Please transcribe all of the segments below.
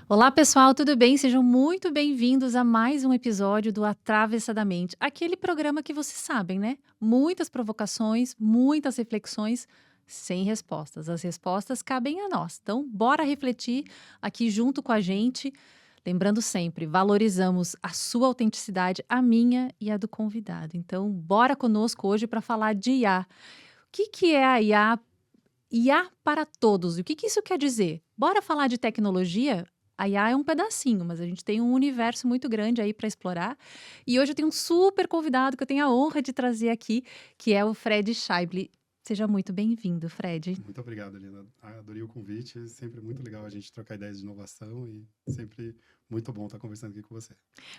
Olá, pessoal, tudo bem? Sejam muito bem-vindos a mais um episódio do Atravessadamente, aquele programa que vocês sabem, né? Muitas provocações, muitas reflexões, sem respostas. As respostas cabem a nós. Então, bora refletir aqui junto com a gente. Lembrando sempre, valorizamos a sua autenticidade, a minha e a do convidado. Então, bora conosco hoje para falar de IA. O que é a IA? IA para todos. E o que isso quer dizer? Bora falar de tecnologia? A IA é um pedacinho, mas a gente tem um universo muito grande aí para explorar. E hoje eu tenho um super convidado que eu tenho a honra de trazer aqui, que é o Fred Scheible. Seja muito bem-vindo, Fred. Muito obrigado, Lina. Adorei o convite. É sempre muito legal a gente trocar ideias de inovação e sempre muito bom estar conversando aqui com você.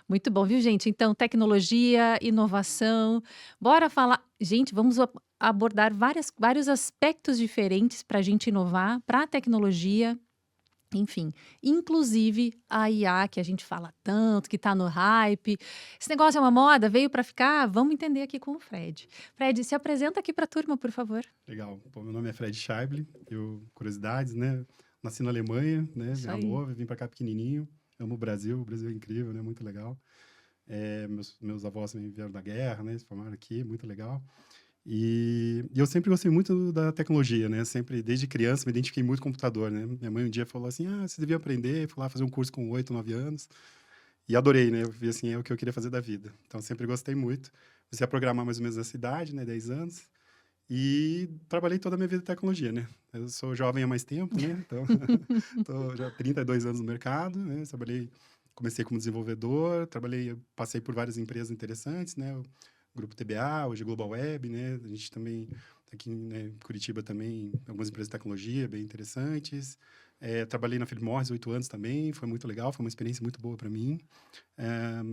Muito bom, viu, gente? Então, tecnologia, inovação. Bora falar. Gente, vamos abordar vários aspectos diferentes para a gente inovar para a tecnologia. Enfim, inclusive a IA que a gente fala tanto, que está no hype. Esse negócio é uma moda, veio para ficar? Vamos entender aqui com o Fred. Fred, se apresenta aqui para a turma, por favor. Legal. Bom, meu nome é Fred Scheible. Curiosidades, né? Nasci na Alemanha, né? Isso Minha aí. amor, vim para cá pequenininho. Amo o Brasil é incrível, né? Muito legal. Meus avós também vieram da guerra, né? Se formaram aqui, muito legal. E eu sempre gostei muito da tecnologia, né? Sempre, desde criança, me identifiquei muito com computador, né? Minha mãe um dia falou assim, você devia aprender. Fui lá fazer um curso com 8, 9 anos. E adorei, né? Eu vi assim, é o que eu queria fazer da vida. Então, sempre gostei muito. Comecei a programar mais ou menos nessa idade, né? 10 anos. E trabalhei toda a minha vida em tecnologia, né? Eu sou jovem há mais tempo, né? Então, tô já há 32 anos no mercado, né? Comecei como desenvolvedor, passei por várias empresas interessantes, né? O Grupo TBA, hoje Global Web, né? A gente também, aqui né, em Curitiba também, algumas empresas de tecnologia bem interessantes. Trabalhei na Philip Morris 8 anos também, foi muito legal, foi uma experiência muito boa para mim.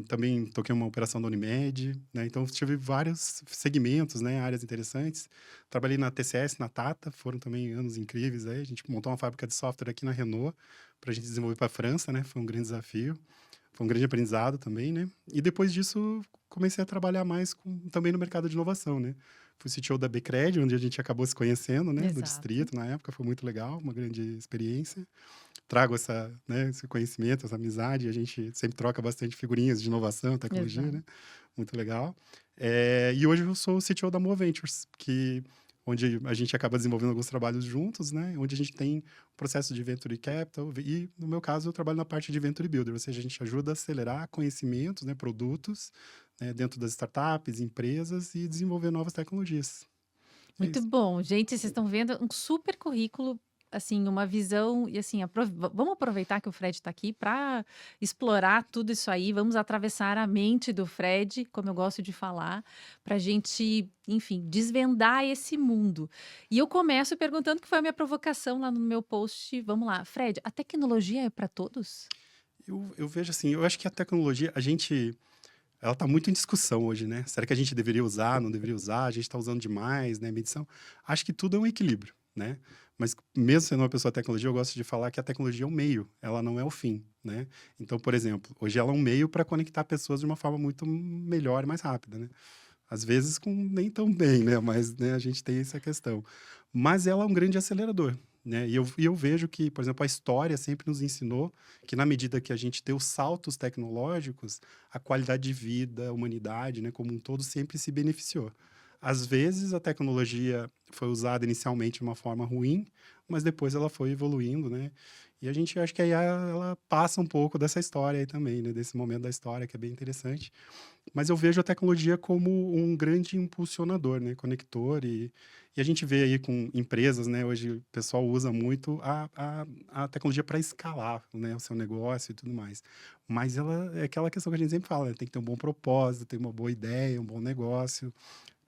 Também toquei uma operação da Unimed, né? Então, tive vários segmentos, né? Áreas interessantes. Trabalhei na TCS, na Tata, foram também anos incríveis aí. A gente montou uma fábrica de software aqui na Renault para a gente desenvolver para a França, né? Foi um grande desafio. Foi um grande aprendizado também, né? E depois disso, comecei a trabalhar mais também no mercado de inovação, né? Fui CTO da Becred, onde a gente acabou se conhecendo, né? Do Exato. distrito, na época, foi muito legal, uma grande experiência. Trago né, esse conhecimento, essa amizade, a gente sempre troca bastante figurinhas de inovação, tecnologia, Exato. né? Muito legal. E hoje eu sou o CTO da Moa Ventures, onde a gente acaba desenvolvendo alguns trabalhos juntos, né? Onde a gente tem um processo de Venture Capital e, no meu caso, eu trabalho na parte de Venture Builder, ou seja, a gente ajuda a acelerar conhecimentos, né, produtos, né, dentro das startups, empresas e desenvolver novas tecnologias. É Muito isso. bom. Gente, vocês estão vendo um super currículo, assim, uma visão, e assim, vamos aproveitar que o Fred está aqui para explorar tudo isso aí, vamos atravessar a mente do Fred, como eu gosto de falar, para a gente, enfim, desvendar esse mundo. E eu começo perguntando que foi a minha provocação lá no meu post. Vamos lá, Fred, a tecnologia é para todos? Eu vejo assim, eu acho que a tecnologia, ela está muito em discussão hoje, né? Será que a gente deveria usar, não deveria usar? A gente está usando demais, né? Medição. Acho que tudo é um equilíbrio, né? Mas mesmo sendo uma pessoa da tecnologia, eu gosto de falar que a tecnologia é um meio, ela não é o fim, né? Então, por exemplo, hoje ela é um meio para conectar pessoas de uma forma muito melhor e mais rápida, né? Às vezes com nem tão bem, né? Mas né, a gente tem essa questão. Mas ela é um grande acelerador, né? E eu vejo que, por exemplo, a história sempre nos ensinou que na medida que a gente tem os saltos tecnológicos, a qualidade de vida, a humanidade, né, como um todo, sempre se beneficiou. Às vezes a tecnologia foi usada inicialmente de uma forma ruim, mas depois ela foi evoluindo, né? E a gente acha que aí ela passa um pouco dessa história aí também, né? Desse momento da história que é bem interessante. Mas eu vejo a tecnologia como um grande impulsionador, né, conector e a gente vê aí com empresas, né, hoje o pessoal usa muito a tecnologia para escalar, né, o seu negócio e tudo mais. Mas ela é aquela questão que a gente sempre fala, né, tem que ter um bom propósito, tem uma boa ideia, um bom negócio,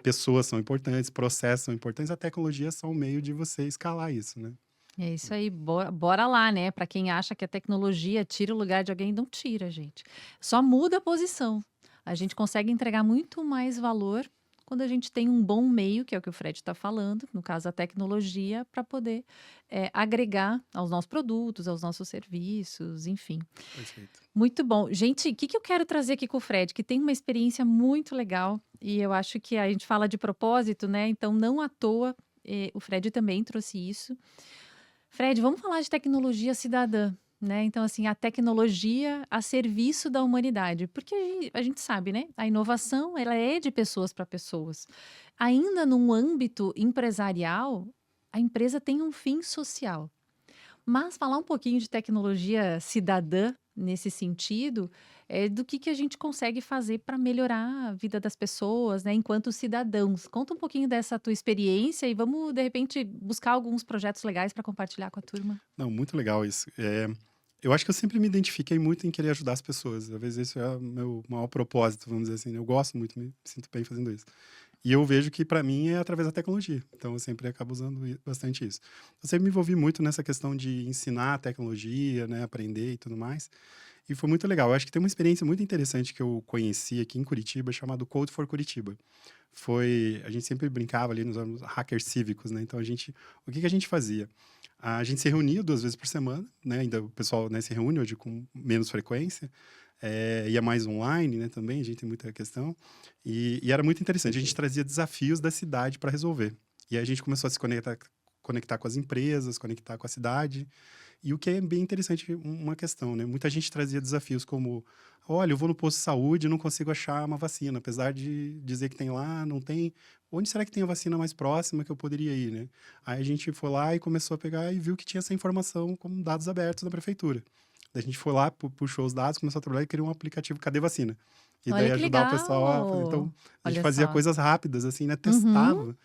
pessoas são importantes, processos são importantes, a tecnologia é só um meio de você escalar isso, né. É isso aí, bora lá, né? Para quem acha que a tecnologia tira o lugar de alguém, não tira, gente. Só muda a posição. A gente consegue entregar muito mais valor quando a gente tem um bom meio, que é o que o Fred está falando, no caso a tecnologia, para poder agregar aos nossos produtos, aos nossos serviços, enfim. Perfeito. Muito bom. Gente, o que, que eu quero trazer aqui com o Fred, que tem uma experiência muito legal, e eu acho que a gente fala de propósito, né? Então, não à toa, o Fred também trouxe isso. Fred, vamos falar de tecnologia cidadã, né? Então, assim, a tecnologia a serviço da humanidade. Porque a gente sabe, né? A inovação, ela é de pessoas para pessoas. Ainda num âmbito empresarial, a empresa tem um fim social. Mas falar um pouquinho de tecnologia cidadã nesse sentido, é do que a gente consegue fazer para melhorar a vida das pessoas, né, enquanto cidadãos. Conta um pouquinho dessa tua experiência e vamos, de repente, buscar alguns projetos legais para compartilhar com a turma. Não, muito legal isso. Eu acho que eu sempre me identifiquei muito em querer ajudar as pessoas. Às vezes esse é o meu maior propósito, vamos dizer assim, né? Eu gosto muito, me sinto bem fazendo isso. E eu vejo que para mim é através da tecnologia. Então eu sempre acabo usando bastante isso. Eu sempre me envolvi muito nessa questão de ensinar a tecnologia, né, aprender e tudo mais. E foi muito legal. Eu acho que tem uma experiência muito interessante que eu conheci aqui em Curitiba, chamado Code for Curitiba. A gente sempre brincava ali nos anos hackers cívicos, né? Então o que a gente fazia? A gente se reunia 2 vezes por semana, né? Ainda o pessoal, né, se reúne hoje com menos frequência. Ia mais online, né, também, a gente tem muita questão. E era muito interessante, a gente trazia desafios da cidade para resolver. E aí a gente começou a se conectar com as empresas, conectar com a cidade. E o que é bem interessante, uma questão, né? Muita gente trazia desafios como, olha, eu vou no posto de saúde e não consigo achar uma vacina, apesar de dizer que tem lá, não tem. Onde será que tem a vacina mais próxima que eu poderia ir, né? Aí a gente foi lá e começou a pegar e viu que tinha essa informação como dados abertos da prefeitura. Daí a gente foi lá, puxou os dados, começou a trabalhar e criou um aplicativo Cadê Vacina? E daí Olha que ajudar o pessoal a fazer. Então, legal! a gente Olha fazia só. coisas rápidas, assim, né? Uhum. Testava.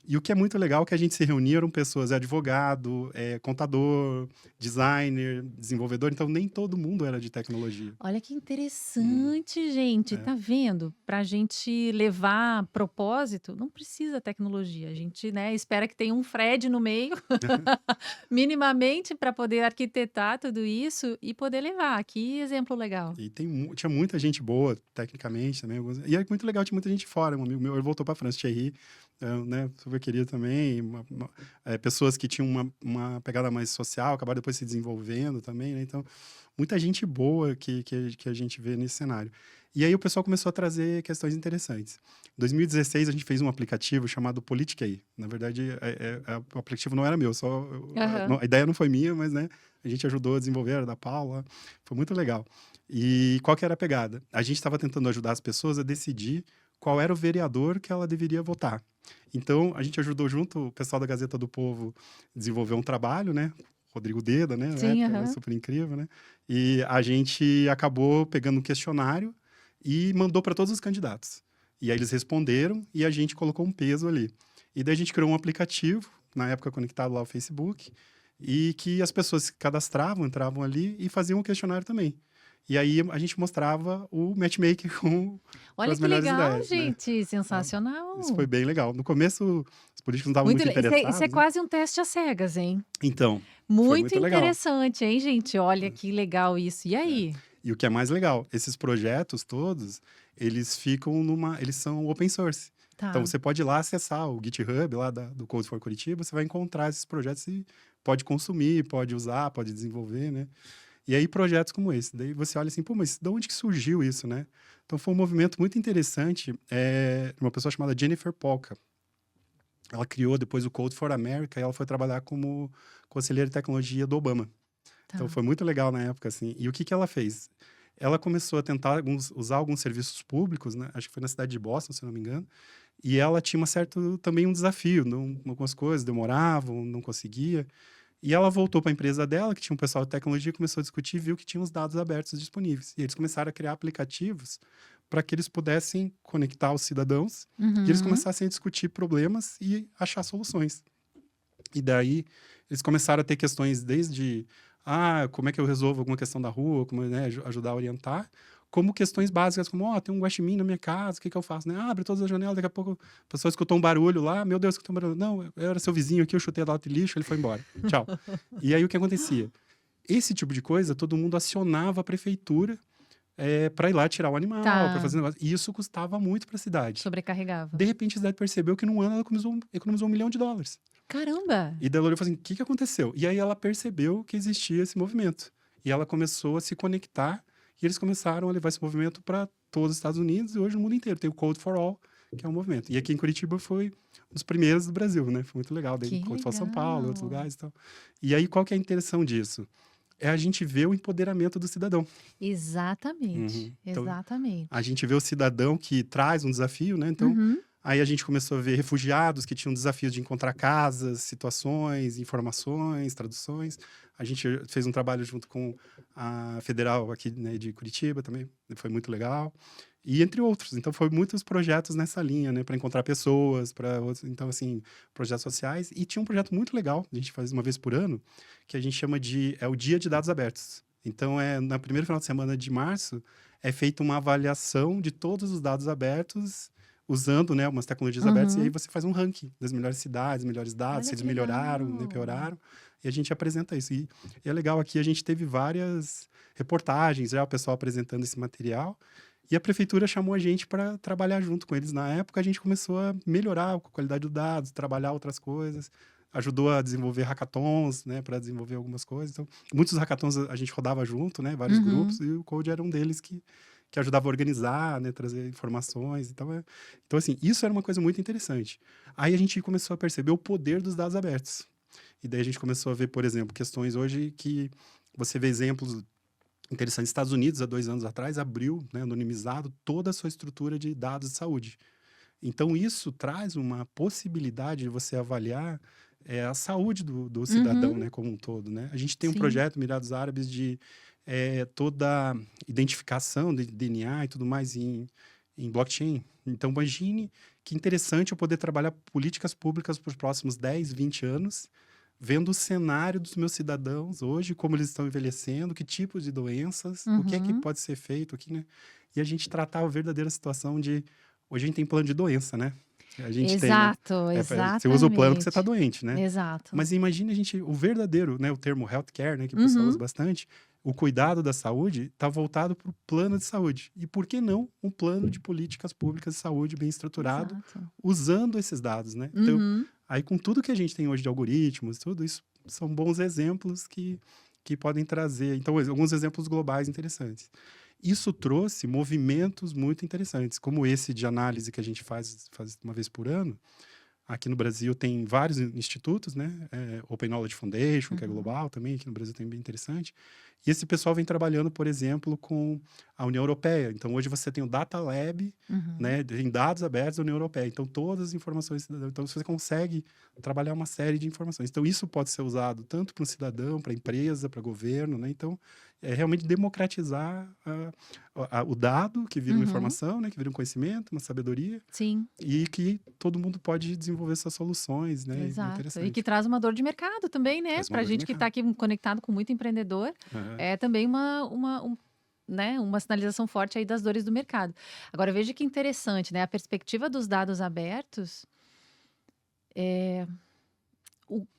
E o que é muito legal é que a gente se reunia, eram pessoas, advogado, contador, designer, desenvolvedor, então nem todo mundo era de tecnologia. Olha que Hum, interessante, gente. é. Tá vendo? Para a gente levar propósito, não precisa tecnologia. A gente, né, espera que tenha um Fred no meio, minimamente, para poder arquitetar tudo isso e poder levar. Que exemplo legal. E tinha muita gente boa, tecnicamente também. E é muito legal, tinha muita gente fora. Um amigo meu, ele voltou para a França, Thierry, né, super querido também. Pessoas que tinham uma pegada mais social, acabaram depois se desenvolvendo também, né? Então, muita gente boa que a gente vê nesse cenário. E aí o pessoal começou a trazer questões interessantes. Em 2016, a gente fez um aplicativo chamado Politiquei. Na verdade, o aplicativo não era meu, Aham. a ideia não foi minha, mas, né, a gente ajudou a desenvolver, era da Paula. Foi muito legal. E qual que era a pegada? A gente estava tentando ajudar as pessoas a decidir qual era o vereador que ela deveria votar. Então, a gente ajudou junto o pessoal da Gazeta do Povo a desenvolver um trabalho, né? Rodrigo Deda, né? Na Sim, época, era aham. super incrível, né? E a gente acabou pegando um questionário e mandou para todos os candidatos. E aí eles responderam e a gente colocou um peso ali. E daí a gente criou um aplicativo, na época conectado lá ao Facebook, e que as pessoas se cadastravam, entravam ali e faziam o questionário também. E aí a gente mostrava o matchmaking com Olha as que melhores legal, ideias, né? gente. Então, isso foi Sensacional. bem legal. No começo, os políticos não estavam Muito muito isso é interessados, né? quase um teste às cegas, hein? Então, foi Muito muito legal. interessante, hein, gente? Olha que legal isso. E É. aí? E o que é mais legal, esses projetos todos, eles são open source. Então, Tá. você pode ir lá acessar o GitHub lá do Code for Curitiba, você vai encontrar esses projetos e pode consumir, pode usar, pode desenvolver, né? E aí, projetos como esse. Daí você olha assim, pô, mas de onde que surgiu isso, né? Então, foi um movimento muito interessante, de uma pessoa chamada Jennifer Polka. Ela criou depois o Code for America e ela foi trabalhar como conselheira de tecnologia do Obama. Então, Tá. foi muito legal na época, assim. E o que ela fez? Ela começou a tentar usar alguns serviços públicos, né? Acho que foi na cidade de Boston, se eu não me engano. E ela tinha também um desafio. Algumas coisas demoravam, não conseguia. E ela voltou para a empresa dela, que tinha um pessoal de tecnologia, começou a discutir e viu que tinha os dados abertos disponíveis. E eles começaram a criar aplicativos para que eles pudessem conectar os cidadãos e eles Uhum. começassem a discutir problemas e achar soluções. E daí eles começaram a ter questões desde como é que eu resolvo alguma questão da rua, como, né, ajudar a orientar, como questões básicas, como, tem um guaxinim na minha casa, o que que eu faço? Né? Abre todas as janelas, daqui a pouco a pessoa escutou um barulho lá, meu Deus, escutou um barulho. Não, eu era seu vizinho aqui, eu chutei a lata de lixo, ele foi embora. Tchau. E aí o que acontecia? Esse tipo de coisa, todo mundo acionava a prefeitura para ir lá tirar o animal, para Tá. fazer negócio. E isso custava muito para a cidade. Sobrecarregava. De repente, a cidade percebeu que num ano ela economizou $1 milhão. Caramba! E daí ela olhou e falou assim, o que que aconteceu? E aí ela percebeu que existia esse movimento. E ela começou a se conectar e eles começaram a levar esse movimento para todos os Estados Unidos e hoje no mundo inteiro. Tem o Code for All, que é um movimento. E aqui em Curitiba foi um dos primeiros do Brasil, né? Foi muito legal. Daí Que Code for São Paulo, outros legal! lugares e tal. E aí qual que é a intenção disso? é a gente ver o empoderamento do cidadão. Exatamente, Então, a exatamente. gente vê o cidadão que traz um desafio, né? Então, Uhum, aí a gente começou a ver refugiados que tinham desafios de encontrar casas, situações, informações, traduções. A gente fez um trabalho junto com a Federal aqui, né, de Curitiba também, foi muito legal. E entre outros. Então, foi muitos projetos nessa linha, né, para encontrar pessoas, para outros. Então, assim, projetos sociais. E tinha um projeto muito legal, a gente faz uma vez por ano, que a gente chama de o Dia de Dados Abertos. Então, na primeira final de semana de março, é feita uma avaliação de todos os dados abertos usando, né, umas tecnologias abertas, e aí uhum. você faz um ranking das melhores cidades, melhores dados, se Olha eles que melhoraram, né, legal. pioraram, e a gente apresenta isso. E é legal aqui, a gente teve várias reportagens, já o pessoal apresentando esse material, e a prefeitura chamou a gente para trabalhar junto com eles. Na época, a gente começou a melhorar a qualidade dos dados, trabalhar outras coisas, ajudou a desenvolver hackathons, né, para desenvolver algumas coisas. Então, muitos hackathons a gente rodava junto, né, vários Uhum. grupos, e o Code era um deles que ajudava a organizar, né, trazer informações. Então, assim, isso era uma coisa muito interessante. Aí a gente começou a perceber o poder dos dados abertos. E daí a gente começou a ver, por exemplo, questões hoje que você vê exemplos interessantes. Estados Unidos, há 2 anos atrás, abriu, né, anonimizado, toda a sua estrutura de dados de saúde. Então, isso traz uma possibilidade de você avaliar a saúde do cidadão, Uhum. né, como um todo, né? A gente tem um Sim. projeto, Emirados Árabes, de toda a identificação de DNA e tudo mais em blockchain. Então, imagine que interessante eu poder trabalhar políticas públicas para os próximos 10, 20 anos, vendo o cenário dos meus cidadãos hoje, como eles estão envelhecendo, que tipos de doenças, o que é que Uhum. pode ser feito aqui, né? E a gente tratar a verdadeira situação de... Hoje a gente tem plano de doença, né? A gente tem, né? Exato, Você usa o plano que você está exatamente. doente, né? Exato. Mas imagine a gente, o verdadeiro, né? O termo healthcare, né? Que o pessoal usa Uhum. bastante. O cuidado da saúde está voltado para o plano de saúde. E por que não um plano de políticas públicas de saúde bem estruturado, Exato. usando esses dados, né? Então, Uhum. aí com tudo que a gente tem hoje de algoritmos, tudo isso são bons exemplos que podem trazer. Então, alguns exemplos globais interessantes. Isso trouxe movimentos muito interessantes, como esse de análise que a gente faz uma vez por ano. Aqui no Brasil tem vários institutos, né? Open Knowledge Foundation, que é Uhum. global também, aqui no Brasil tem bem interessante. E esse pessoal vem trabalhando, por exemplo, com a União Europeia. Então, hoje você tem o Data Lab, Uhum. né? Tem dados abertos da União Europeia. Então, todas as informações... Então, você consegue trabalhar uma série de informações. Então, isso pode ser usado tanto para um cidadão, para a empresa, para o governo, né? Então, é realmente democratizar o dado, que vira uma Uhum. informação, né? Que vira um conhecimento, uma sabedoria, Sim, e que todo mundo pode desenvolver suas soluções, né? É exato. E que interessante. traz uma dor de mercado também, né? Traz uma Pra dor de gente que está mercado. aqui conectado com muito empreendedor, Aham. é também né, uma sinalização forte aí das dores do mercado. Agora, veja que interessante, né? A perspectiva dos dados abertos,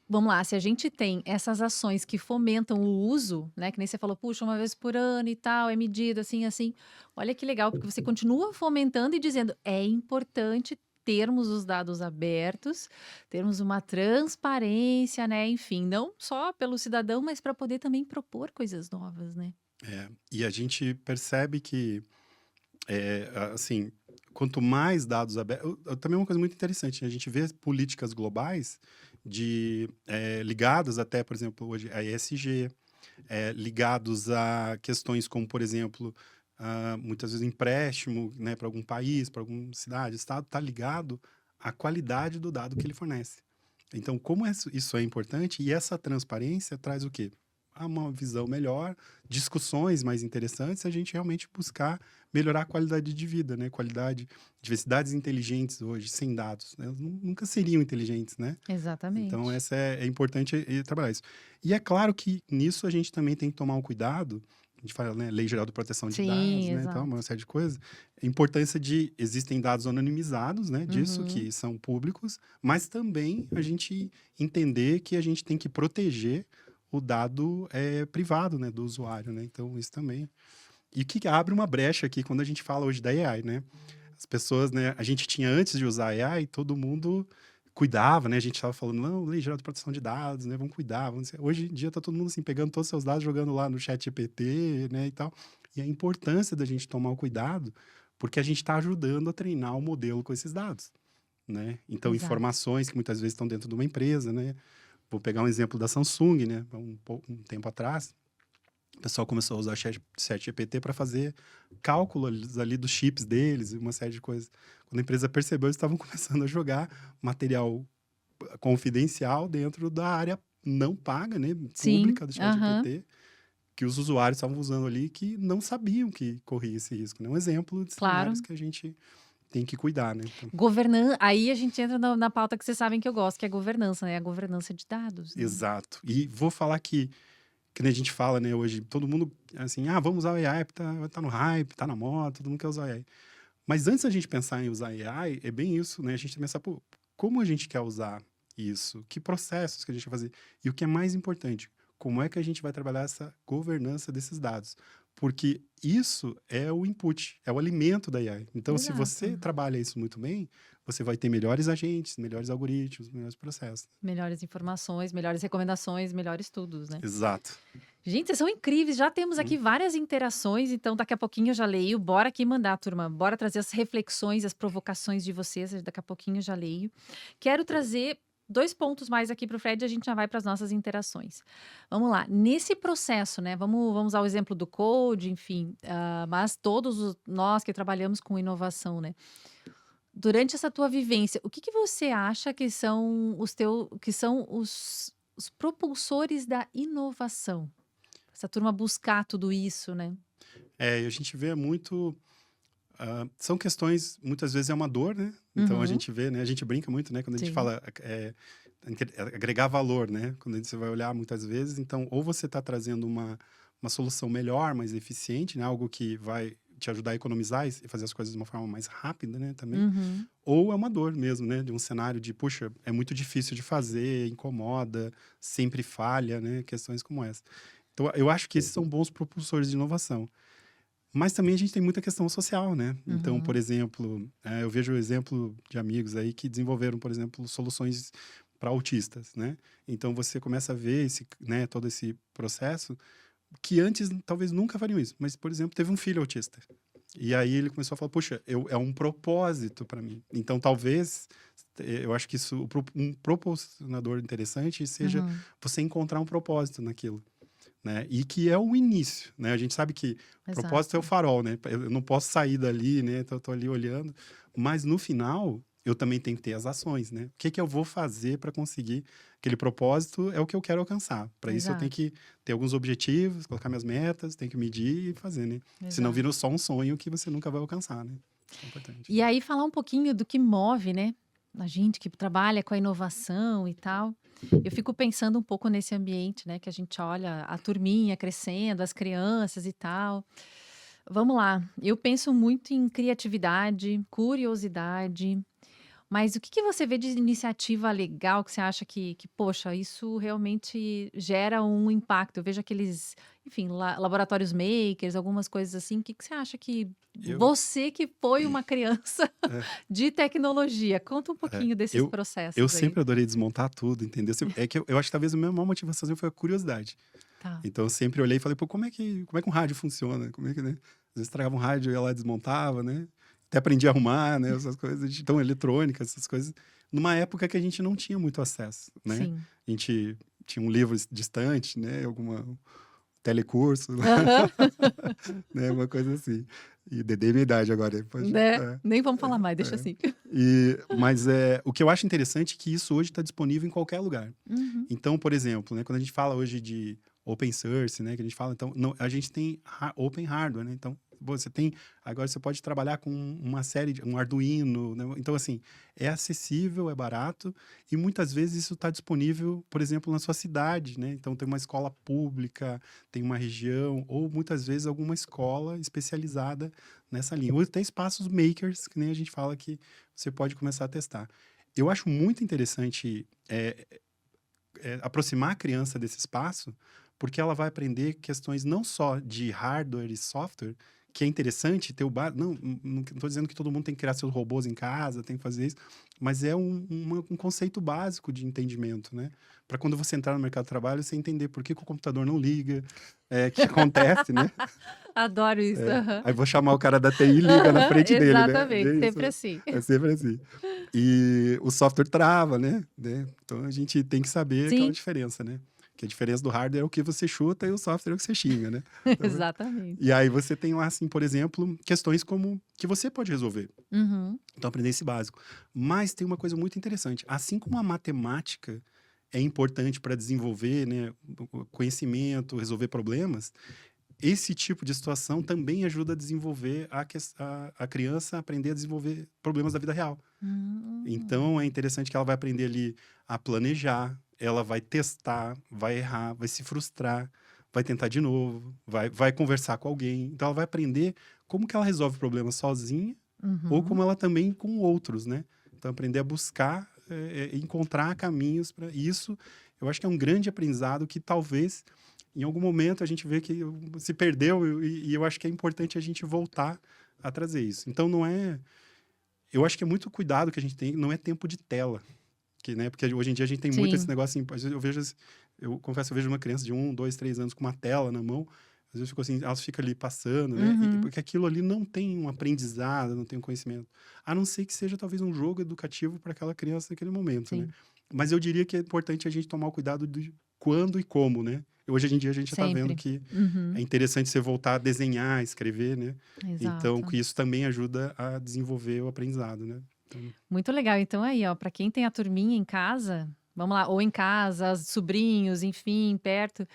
vamos lá, se a gente tem essas ações que fomentam o uso, né? Que nem você falou, puxa, uma vez por ano e tal, é medido assim, assim. Olha que legal, porque você continua fomentando e dizendo, é importante termos os dados abertos, termos uma transparência, né? Enfim, não só pelo cidadão, mas para poder também propor coisas novas, né? E a gente percebe que, assim, quanto mais dados abertos... Também é uma coisa muito interessante, né? A gente vê políticas globais ligadas até, por exemplo, hoje a ESG, ligados a questões como, por exemplo, muitas vezes empréstimo, né, para algum país, para alguma cidade, estado, está ligado à qualidade do dado que ele fornece. Então, como isso é importante, e essa transparência traz o quê? Uma visão melhor, discussões mais interessantes, a gente realmente buscar melhorar a qualidade de vida, né? Qualidade, diversidades inteligentes hoje, sem dados, né? Elas nunca seriam inteligentes, né? Então, Exatamente. essa é importante trabalhar isso. E é claro que nisso a gente também tem que tomar um cuidado. A gente fala, né, Lei Geral de Proteção de Dados, Sim, né, então, uma exato. série de coisas. A importância de... Existem dados anonimizados, né, disso, Uhum. que são públicos, mas também a gente entender que a gente tem que proteger o dado privado, né, do usuário, né? Então, isso também. E que abre uma brecha aqui quando a gente fala hoje da AI, né? As pessoas, né? A gente tinha antes de usar a AI, todo mundo cuidava, né? A gente estava falando, não, Lei Geral de Proteção de Dados, né? Vamos cuidar. Hoje em dia tá todo mundo assim, pegando todos os seus dados, jogando lá no chat GPT, né? E tal. E a importância da gente tomar o cuidado, porque a gente está ajudando a treinar o modelo com esses dados, né? Então, Exato. informações que muitas vezes estão dentro de uma empresa, né? Vou pegar um exemplo da Samsung, né? Um tempo atrás, pessoal começou a usar ChatGPT para fazer cálculos ali dos chips deles e uma série de coisas. Quando a empresa percebeu, eles estavam começando a jogar material confidencial dentro da área não paga, né, Sim, pública do aham, ChatGPT, que os usuários estavam usando ali que não sabiam que corria esse risco, né? Um exemplo de cenários claro. que a gente tem que cuidar, né? Então, Aí a gente entra na pauta que vocês sabem que eu gosto, que é a governança, né? A governança de dados, né? exato. E vou falar que nem a gente fala, né, hoje, todo mundo, assim, vamos usar o AI, tá no hype, tá na moda, todo mundo quer usar o AI. Mas antes da gente pensar em usar AI, é bem isso, né? A gente tem que pensar, pô, como a gente quer usar isso? Que processos que a gente vai fazer? E o que é mais importante, como é que a gente vai trabalhar essa governança desses dados? Porque isso é o input, é o alimento da AI. Então, se Exato. você trabalha isso muito bem, você vai ter melhores agentes, melhores algoritmos, melhores processos. Melhores informações, melhores recomendações, melhores estudos, né? Exato. Gente, vocês são incríveis. Já temos aqui Hum. várias interações, então daqui a pouquinho eu já leio. Bora aqui mandar, turma. Bora trazer as reflexões, as provocações de vocês. Daqui a pouquinho eu já leio. Quero trazer 2 pontos mais aqui para o Fred e a gente já vai para as nossas interações. Vamos lá. Nesse processo, né? Vamos usar o exemplo do Code, enfim, mas nós que trabalhamos com inovação, né? Durante essa tua vivência, o que que você acha que são os propulsores da inovação? Essa turma buscar tudo isso, né? E a gente vê muito. São questões, muitas vezes é uma dor, né? Então a Uhum, gente vê, né? A gente brinca muito, né? Quando a gente sim. fala agregar valor, né? Quando você vai olhar muitas vezes, então, ou você está trazendo uma solução melhor, mais eficiente, né? Algo que vai te ajudar a economizar e fazer as coisas de uma forma mais rápida, né? Também. Uhum, Ou é uma dor mesmo, né? De um cenário de, puxa, é muito difícil de fazer, incomoda, sempre falha, né? Questões como essa. Então, eu acho que esses são bons propulsores de inovação. Mas também a gente tem muita questão social, né? Então, por uhum. exemplo, eu vejo o exemplo de amigos aí que desenvolveram, por exemplo, soluções para autistas, né? Então, você começa a ver né, todo esse processo que antes talvez nunca fariam isso. Mas, por exemplo, teve um filho autista. E aí ele começou a falar, puxa, é um propósito para mim. Então, talvez, eu acho que isso, um proporcionador interessante seja Uhum, você encontrar um propósito naquilo, né? E que é o início, né? A gente sabe que o propósito é o exato. farol, né? Eu não posso sair dali, né? Tô ali olhando, mas no final eu também tenho que ter as ações, né? O que que eu vou fazer para conseguir aquele propósito é o que eu quero alcançar. Para isso eu tenho Exato, que ter alguns objetivos, colocar minhas metas, tenho que medir e fazer, né? Senão vira exato. só um sonho que você nunca vai alcançar, né? Isso é importante. E aí falar um pouquinho do que move, né? A gente que trabalha com a inovação e tal. Eu fico pensando um pouco nesse ambiente, né? Que a gente olha a turminha crescendo, as crianças e tal. Vamos lá. Eu penso muito em criatividade, curiosidade. Mas o que que você vê de iniciativa legal que você acha poxa, isso realmente gera um impacto? Eu vejo aqueles, enfim, laboratórios makers, algumas coisas assim. O que que você acha que Eu, você que foi uma criança é, de tecnologia, conta um é, pouquinho desses eu processos aí. sempre adorei desmontar tudo, entendeu? É que eu acho que talvez a minha maior motivação foi a curiosidade. Tá. Então eu sempre olhei e falei, pô, como é que um rádio funciona? Como é que, né? Às vezes tragava um rádio e ia lá e desmontava, né? Até aprendi a arrumar, né? Essas coisas, então eletrônicas, essas coisas. Numa época que a gente não tinha muito acesso, né? Sim. A gente tinha um livro distante, né? Alguma telecurso, Aham. né? Uma coisa assim. E dedei minha idade agora, pode. Né? Nem vamos falar mais, deixa É. assim. Mas o que eu acho interessante é que isso hoje está disponível em qualquer lugar. Uhum. Então, por exemplo, né, quando a gente fala hoje de open source, né, que a gente fala, então, não, a gente tem open hardware, né? Então, agora você pode trabalhar com uma série um Arduino, né? Então, assim, é acessível, é barato e muitas vezes isso está disponível, por exemplo, na sua cidade, né? Então, tem uma escola pública, tem uma região ou muitas vezes alguma escola especializada nessa linha. Ou tem espaços makers, que nem a gente fala que você pode começar a testar. Eu acho muito interessante aproximar a criança desse espaço, porque ela vai aprender questões não só de hardware e software, que é interessante ter o básico. Não estou dizendo que todo mundo tem que criar seus robôs em casa, tem que fazer isso, mas é um conceito básico de entendimento, né? Para quando você entrar no mercado de trabalho, você entender por que o computador não liga, o que acontece, né? Adoro isso. Aham. Aí vou chamar o cara da TI e liga na frente dele, né? Exatamente, É isso, sempre assim. é sempre assim. E o software trava, né? Então a gente tem que saber aquela Sim. diferença, né? que a diferença do hardware é o que você chuta e o software é o que você xinga, né? Exatamente. E aí você tem lá, assim, por exemplo, questões como que você pode resolver. Uhum. Então, aprender esse básico. Mas tem uma coisa muito interessante. Assim como a matemática é importante para desenvolver, né, o conhecimento, resolver problemas, esse tipo de situação também ajuda a desenvolver a criança a aprender a desenvolver problemas da vida real. Então, é interessante que ela vai aprender ali a planejar, ela vai testar, vai errar, vai se frustrar, vai tentar de novo, vai conversar com alguém. Então, ela vai aprender como que ela resolve problemas sozinha ou Uhum. como ela também com outros, né? Então, aprender a buscar, encontrar caminhos para isso. Eu acho que é um grande aprendizado que talvez, em algum momento, a gente vê que se perdeu e eu acho que é importante a gente voltar a trazer isso. Então, não é... Eu acho que é muito cuidado que a gente tem, não é tempo de tela. Que, né? Porque hoje em dia a gente tem muito esse Sim. negócio assim, às vezes eu vejo, eu confesso, eu vejo uma criança de 1, 2, 3 anos com uma tela na mão, às vezes ficou assim, elas ficam ali passando, né? Uhum. Porque aquilo ali não tem um aprendizado, não tem um conhecimento. A não ser que seja talvez um jogo educativo para aquela criança naquele momento, né? Sim. Mas eu diria que é importante a gente tomar o cuidado de quando e como, né? Hoje em dia a gente já está vendo Sempre. que Uhum. é interessante você voltar a desenhar, a escrever, né? Então, Exato. que isso também ajuda a desenvolver o aprendizado, né? Então, Muito legal. Então, aí, ó, para quem tem a turminha em casa, vamos lá, ou em casa, os sobrinhos, enfim, perto.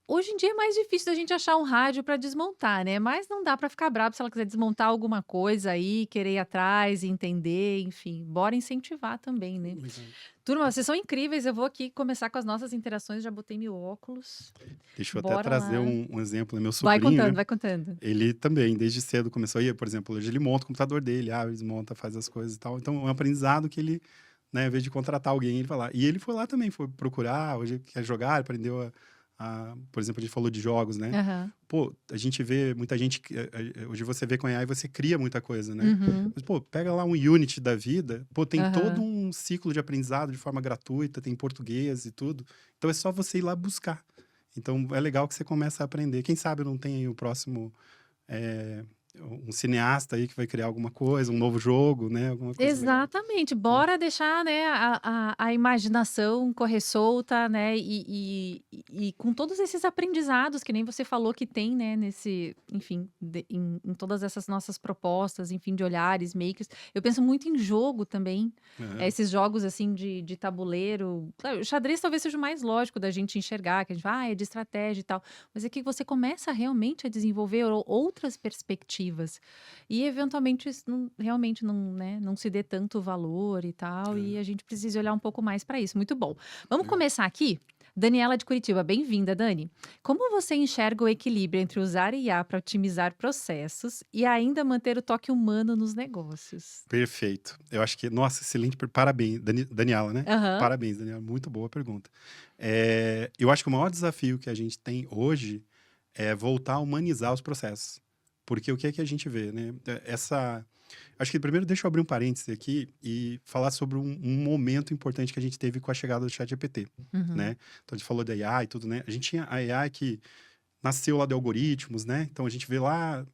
Hoje em dia é mais difícil da gente achar um rádio para desmontar, né? Mas não dá para ficar bravo se ela quiser desmontar alguma coisa aí, querer ir atrás, entender, enfim. Bora incentivar também, né? legal. Turma, vocês são incríveis. Eu vou aqui começar com as nossas interações. Já botei meu óculos. Deixa eu até Bora trazer lá. um exemplo, né? Meu Vai sobrinho, contando, né? vai contando. Ele também, desde cedo, começou a ir, por exemplo, hoje ele monta o computador dele, abre, desmonta, faz as coisas e tal. Então, é um aprendizado que ele, né, ao invés de contratar alguém, ele vai lá. E ele foi lá também, foi procurar, hoje ele quer jogar, ele aprendeu por exemplo, a gente falou de jogos, né? Aham. Pô, a gente vê muita gente, hoje você vê com a AI, você cria muita coisa, né? Uhum. Mas, pô, pega lá um Unity da vida, pô, tem todo Aham. um ciclo de aprendizado de forma gratuita, tem português e tudo. Então, é só você ir lá buscar. Então, é legal que você começa a aprender. Quem sabe não tem aí o próximo, um cineasta aí que vai criar alguma coisa, um novo jogo, né? Alguma coisa legal. Exatamente, bora deixar, né, a imaginação correr solta, né, e com todos esses aprendizados que nem você falou que tem, né, nesse, enfim, em todas essas nossas propostas, enfim, de olhares, makers. Eu penso muito em jogo também, Aham. esses jogos assim de tabuleiro. Claro, o xadrez talvez seja o mais lógico da gente enxergar, que a gente fala, é de estratégia e tal, mas é que você começa realmente a desenvolver outras perspectivas. E eventualmente isso realmente não, né, não se dê tanto valor e tal, e É, a gente precisa olhar um pouco mais para isso. Muito bom. Vamos legal. começar aqui? Daniela de Curitiba, bem-vinda, Dani. Como você enxerga o equilíbrio entre usar IA para otimizar processos e ainda manter o toque humano nos negócios? Perfeito. Eu acho que, nossa, excelente. Parabéns, Daniela, né? Aham. Parabéns, Daniela. Muito boa pergunta. Eu acho que o maior desafio que a gente tem hoje é voltar a humanizar os processos. Porque o que é que a gente vê, né? Acho que primeiro deixa eu abrir um parêntese aqui e falar sobre um momento importante que a gente teve com a chegada do ChatGPT, Uhum. né? Então a gente falou da AI e tudo, né? A gente tinha a AI que nasceu lá de algoritmos, né? Então a gente vê lá,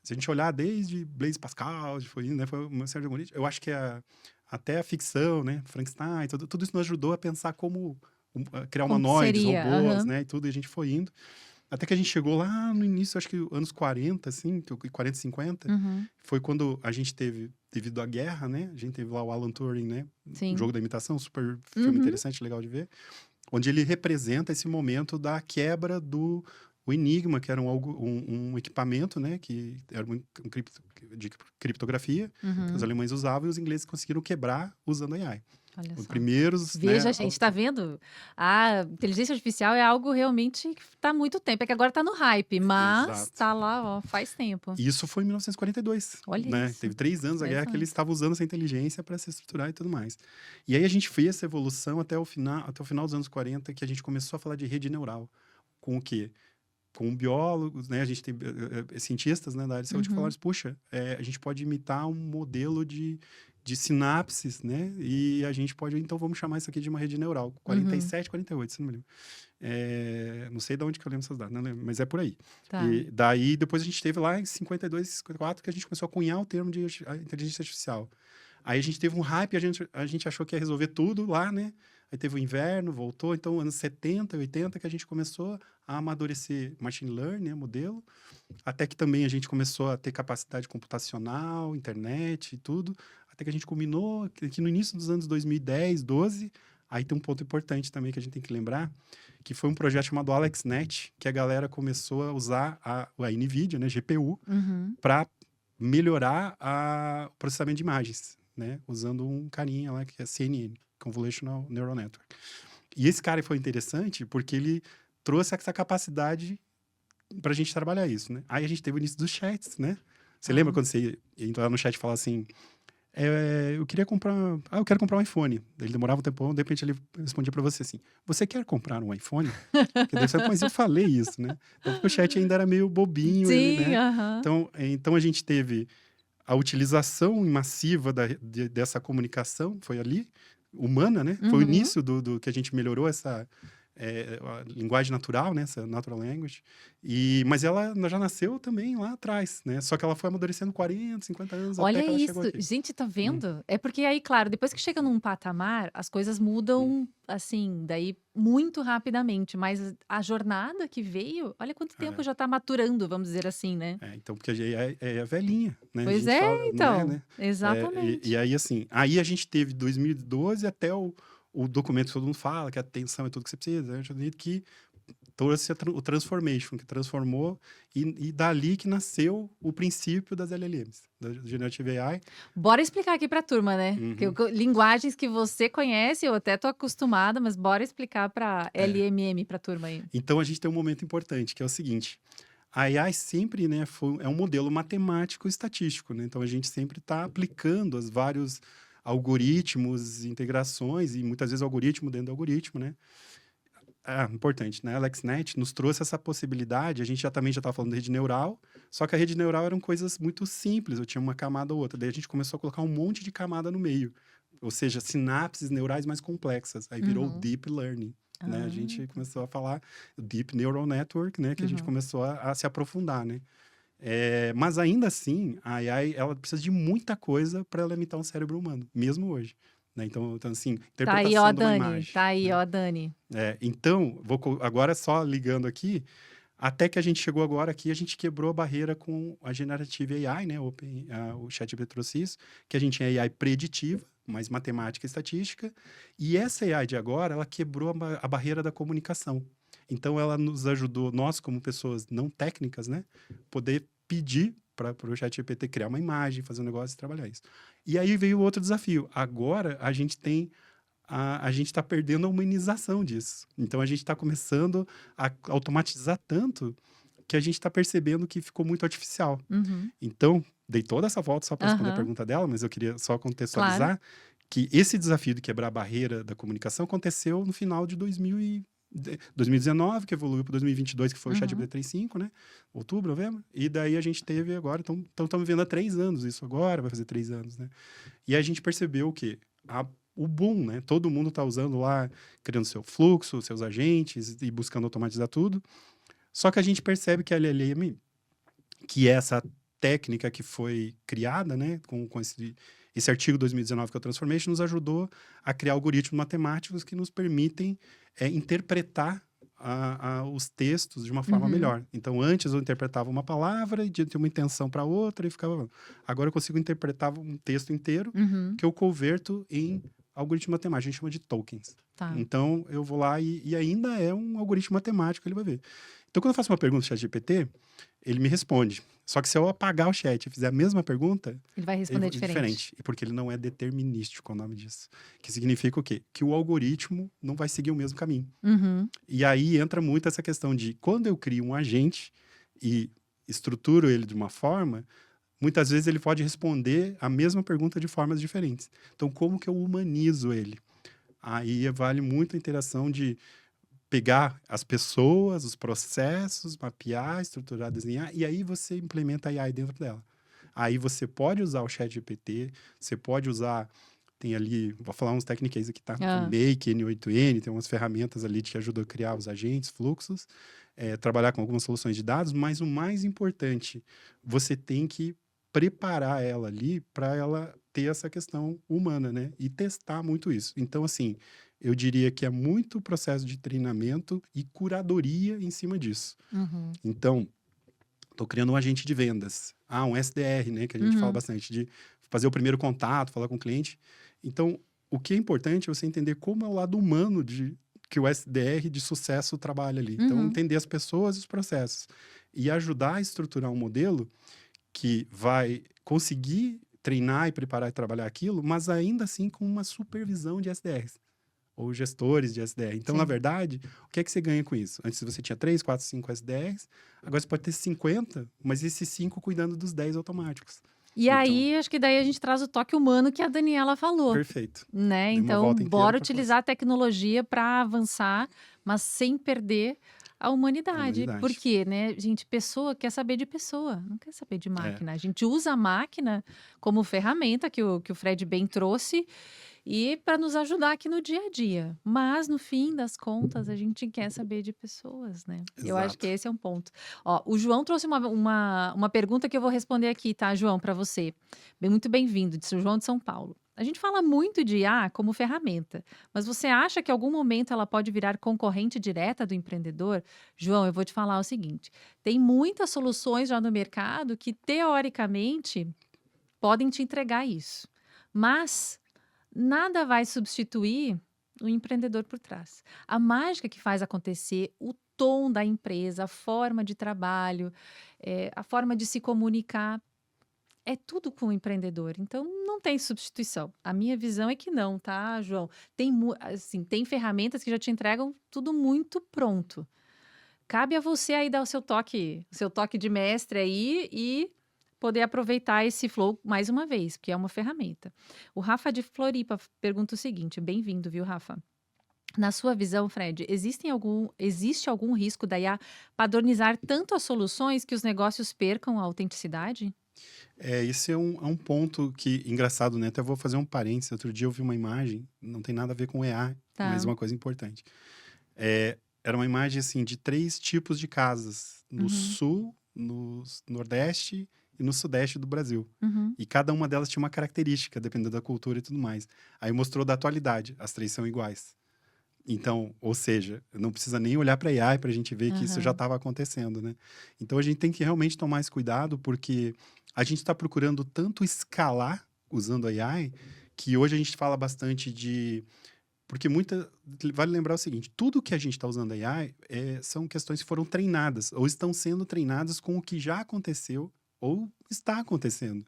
se a gente olhar desde Blaise Pascal, foi uma série de algoritmos. Eu acho que até a ficção, né? Frankenstein, tudo isso nos ajudou a pensar como criar Como que humanoides, seria? robôs, Aham. né? E tudo, e a gente foi indo. Até que a gente chegou lá no início, acho que anos 40, assim, 40, 50, Uhum. foi quando a gente teve, devido à guerra, né? A gente teve lá o Alan Turing, né? O Sim. Jogo da Imitação, super filme Uhum. interessante, legal de ver. Onde ele representa esse momento da quebra do o Enigma, que era um equipamento, né? Que era de criptografia, que os Uhum. alemães usavam e os ingleses conseguiram quebrar usando a AI. Olha Os só. primeiros, né? Veja, gente, tá vendo? A inteligência artificial é algo realmente que tá há muito tempo. É que agora tá no hype, mas Exato. tá lá, ó, faz tempo. E isso foi em 1942, Olha né? isso. Teve 3 anos a 10 guerra que eles anos. estavam usando essa inteligência para se estruturar e tudo mais. E aí a gente fez essa evolução até o final dos anos 40, que a gente começou a falar de rede neural. Com o quê? Com biólogos, né? A gente tem cientistas, né, da área de saúde que falaram Uhum. assim, puxa, a gente pode imitar um modelo de sinapses, né? E a gente pode, então vamos chamar isso aqui de uma rede neural. Uhum. 47, 48, se não me lembro. Não sei de onde que eu lembro essas datas, não lembro, mas é por aí. Tá. E daí, depois a gente teve lá em 52, 54, que a gente começou a cunhar o termo de inteligência artificial. Aí a gente teve um hype, a gente achou que ia resolver tudo lá, né? aí teve o inverno, voltou. Então, anos 70, 80, que a gente começou a amadurecer machine learning, né, modelo, até que também a gente começou a ter capacidade computacional, internet e tudo, até que a gente culminou que no início dos anos 2010, 12, aí tem um ponto importante também que a gente tem que lembrar, que foi um projeto chamado AlexNet, que a galera começou a usar a NVIDIA, né, GPU, Uhum. para melhorar o processamento de imagens, né, usando um carinha lá que é CNN, Convolutional Neural Network. E esse cara foi interessante porque ele trouxe essa capacidade para a gente trabalhar isso, né? Aí a gente teve o início dos chats, né? Você lembra quando você entrava no chat e falava assim, eu quero comprar um iPhone. Ele demorava um tempão, de repente ele respondia para você assim, você quer comprar um iPhone? Porque daí você, mas eu falei isso, né? Então, porque o chat ainda era meio bobinho, ele, Sim, né? aham. Então a gente teve a utilização massiva dessa comunicação, foi ali, humana, né? Foi o Uhum. início do que a gente melhorou essa a linguagem natural, né? Essa natural language. Mas ela já nasceu também lá atrás, né? Só que ela foi amadurecendo 40, 50 anos até Olha que ela isso, chegou aqui. gente, tá Hum, vendo? É porque aí, claro, depois que chega num patamar, as coisas hum. mudam, assim, daí muito rapidamente, mas a jornada que veio, olha quanto tempo É, já tá maturando, vamos dizer assim, né. então, porque é a velhinha, né? A Pois gente é, fala, não é, então, né? E exatamente. aí, assim, aí a gente teve 2012 até o documento que todo mundo fala, que a atenção é tudo que você precisa, né? Que trouxe o transformation, que transformou, e dali que nasceu o princípio das LLMs, da Generative AI. Bora explicar aqui pra turma, né, que Uhum. linguagens que você conhece, eu até tô acostumada, mas bora explicar pra É. LMM pra turma aí. Então, a gente tem um momento importante, que é o seguinte, a AI sempre, né, é um modelo matemático estatístico, né? Então, a gente sempre está aplicando os vários algoritmos, integrações, e muitas vezes algoritmo dentro do algoritmo, né? Importante, né? A AlexNet nos trouxe essa possibilidade. A gente também já estava falando de rede neural, só que a rede neural eram coisas muito simples, eu tinha uma camada ou outra. Daí a gente começou a colocar um monte de camada no meio, ou seja, sinapses neurais mais complexas. Aí virou o Uhum. Deep Learning, né? A Ah, gente começou a falar Deep Neural Network, né? Que a gente uhum. começou a se aprofundar, né? Mas ainda assim, a AI ela precisa de muita coisa para ela imitar um cérebro humano, mesmo hoje. Né? Então, assim, Tá aí, ó, a interpretação de uma Dani, imagem, tá aí, né? ó, a Dani. Então, agora só ligando aqui, até que a gente chegou agora aqui, a gente quebrou a barreira com a Generative AI, né? O ChatGPT trouxe isso, que a gente tinha AI preditiva, mais matemática e estatística, e essa AI de agora, ela quebrou a barreira da comunicação. Então, ela nos ajudou, nós como pessoas não técnicas, né? Poder pedir para o ChatGPT criar uma imagem, fazer um negócio e trabalhar isso. E aí veio outro desafio. Agora, a gente tem a gente está perdendo a humanização disso. Então, a gente está começando a automatizar tanto que a gente está percebendo que ficou muito artificial. Uhum. Então, dei toda essa volta só para responder a Aham, pergunta dela, mas eu queria só claro. contextualizar que esse desafio de quebrar a barreira da comunicação aconteceu no final de 2019, que evoluiu para 2022, que foi o Uhum. ChatGPT 3.5, né? Outubro, novembro. E daí a gente teve agora, então estamos vendo há 3 anos isso agora, vai fazer 3 anos, né? E a gente percebeu que o boom, né? Todo mundo está usando lá, criando seu fluxo, seus agentes e buscando automatizar tudo. Só que a gente percebe que a LLM, que é essa técnica que foi criada, né, com esse artigo 2019 que é o Transformation, nos ajudou a criar algoritmos matemáticos que nos permitem interpretar os textos de uma forma Uhum. melhor. Então, antes eu interpretava uma palavra e tinha uma intenção para outra e ficava. Agora eu consigo interpretar um texto inteiro Uhum. que eu converto em algoritmo matemático. A gente chama de tokens. Tá. Então, eu vou lá e ainda é um algoritmo matemático, ele vai ver. Então, quando eu faço uma pergunta no ChatGPT, ele me responde. Só que se eu apagar o chat e fizer a mesma pergunta, Ele vai responder é diferente. diferente. Porque ele não é determinístico, é o nome disso. Que significa o quê? Que o algoritmo não vai seguir o mesmo caminho. Uhum. E aí entra muito essa questão de quando eu crio um agente e estruturo ele de uma forma, muitas vezes ele pode responder a mesma pergunta de formas diferentes. Então, como que eu humanizo ele? Aí vale muito a interação de pegar as pessoas, os processos, mapear, estruturar, desenhar, e aí você implementa a AI dentro dela. Aí você pode usar o ChatGPT, você pode usar, tem ali, vou falar uns techniques aqui, tá? O Hã. Make, N8N, tem umas ferramentas ali que te ajudam a criar os agentes, fluxos, trabalhar com algumas soluções de dados, mas o mais importante, você tem que preparar ela ali para ela ter essa questão humana, né? E testar muito isso. Então, assim, eu diria que é muito processo de treinamento e curadoria em cima disso. Uhum. Então, estou criando um agente de vendas. Um SDR, né? Que a gente fala bastante, de fazer o primeiro contato, falar com o cliente. Então, o que é importante é você entender como é o lado humano que o SDR de sucesso trabalha ali. Então, entender as pessoas e os processos. E ajudar a estruturar um modelo que vai conseguir treinar e preparar e trabalhar aquilo, mas ainda assim com uma supervisão de SDRs. Ou gestores de SDR. Então, Sim. na verdade, o que é que você ganha com isso? Antes você tinha 3, 4, 5 SDRs, agora você pode ter 50, mas esses 5 cuidando dos 10 automáticos. E Então, aí, acho que daí a gente traz o toque humano que a Daniela falou, perfeito. né? Dei uma Então, volta inteira bora pra utilizar a tecnologia para avançar, mas sem perder a a humanidade. Por humanidade. quê, né? Gente, pessoa quer saber de pessoa, não quer saber de É, máquina. A gente usa a máquina como ferramenta que o Fred bem trouxe e para nos ajudar aqui no dia a dia. Mas, no fim das contas, a gente quer saber de pessoas, né? Eu acho que exato. esse é um ponto. Ó, o João trouxe uma pergunta que eu vou responder aqui, tá, João, para você. Muito bem-vindo, disse o João de São Paulo. A gente fala muito de IA como ferramenta, mas você acha que em algum momento ela pode virar concorrente direta do empreendedor? João, eu vou te falar o seguinte: tem muitas soluções já no mercado que, teoricamente, podem te entregar isso. Mas nada vai substituir o empreendedor por trás. A mágica que faz acontecer, o tom da empresa, a forma de trabalho, a forma de se comunicar, é tudo com o empreendedor. Então, não tem substituição. A minha visão é que não, tá, João? Assim, tem ferramentas que já te entregam tudo muito pronto. Cabe a você aí dar o seu toque de mestre aí e poder aproveitar esse flow mais uma vez, porque é uma ferramenta. O Rafa de Floripa pergunta o seguinte: bem-vindo, viu, Rafa? Na sua visão, Fred, existe algum risco da IA padronizar tanto as soluções que os negócios percam a autenticidade? Esse é um ponto que, engraçado, né? Até vou fazer um parênteses. Outro dia eu vi uma imagem, não tem nada a ver com EA, mas Tá. uma coisa importante. Era uma imagem, assim, de 3 tipos de casas. No sul, no nordeste e no sudeste do Brasil. Uhum. E cada uma delas tinha uma característica, dependendo da cultura e tudo mais. Aí mostrou da atualidade, as 3 são iguais. Então, ou seja, não precisa nem olhar para a AI para a gente ver que isso já Aham. estava acontecendo, né? Então, a gente tem que realmente tomar esse cuidado, porque a gente está procurando tanto escalar usando a AI, que hoje a gente fala bastante de... Porque vale lembrar o seguinte, tudo que a gente está usando a AI são questões que foram treinadas, ou estão sendo treinadas com o que já aconteceu, ou está acontecendo.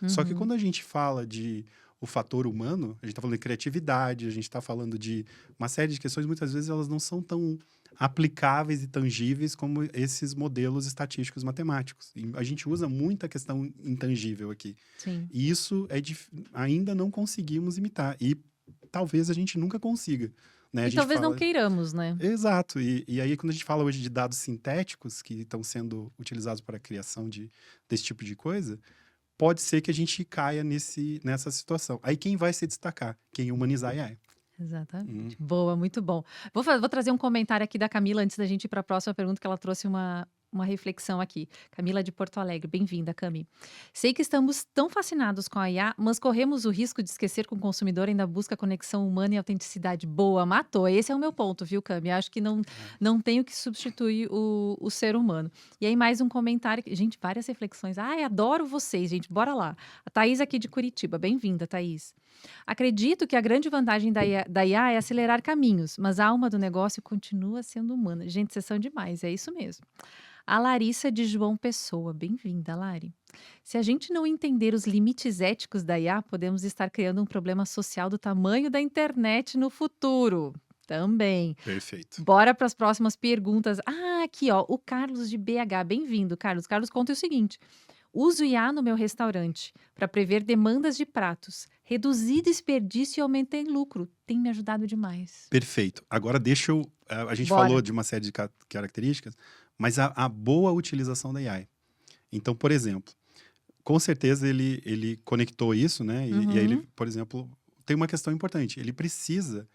Só que Uhum. quando a gente fala de o fator humano, a gente está falando de criatividade, a gente está falando de uma série de questões, muitas vezes elas não são tão aplicáveis e tangíveis como esses modelos estatísticos matemáticos. E a gente usa muita questão intangível aqui. Sim. E isso ainda não conseguimos imitar. E talvez a gente nunca consiga. Né? A E gente talvez não fala... queiramos, né? Exato. E aí, quando a gente fala hoje de dados sintéticos que estão sendo utilizados para a criação desse tipo de coisa, pode ser que a gente caia nessa situação. Aí quem vai se destacar? Quem humanizar a AI. Exatamente. Boa, muito bom. Vou trazer um comentário aqui da Camila antes da gente ir para a próxima pergunta, que ela trouxe uma reflexão aqui. Camila de Porto Alegre, bem-vinda, Cami. Sei que estamos tão fascinados com a IA, mas corremos o risco de esquecer que o consumidor ainda busca conexão humana e autenticidade. Boa, matou. Esse é o meu ponto, viu, Cami? Acho que não tenho que substituir o ser humano. E aí, mais um comentário. Gente, várias reflexões. Ai, adoro vocês, gente. Bora lá. A Thaís aqui de Curitiba. Bem-vinda, Thaís. Acredito que a grande vantagem da IA é acelerar caminhos, mas a alma do negócio continua sendo humana. Gente, vocês são demais, é isso mesmo. A Larissa de João Pessoa, bem-vinda, Lari. Se a gente não entender os limites éticos da IA, podemos estar criando um problema social do tamanho da internet no futuro. Também. Perfeito. Bora para as próximas perguntas. Aqui, ó, o Carlos de BH. Bem-vindo, Carlos. Carlos conta o seguinte: uso IA no meu restaurante para prever demandas de pratos, reduzir desperdício e aumentar lucro. Tem me ajudado demais. Perfeito. Agora deixa eu... A gente Bora. falou de uma série de características, mas a boa utilização da AI. Então, por exemplo, com certeza ele conectou isso, né? E aí ele, por exemplo, tem uma questão importante. Ele precisa,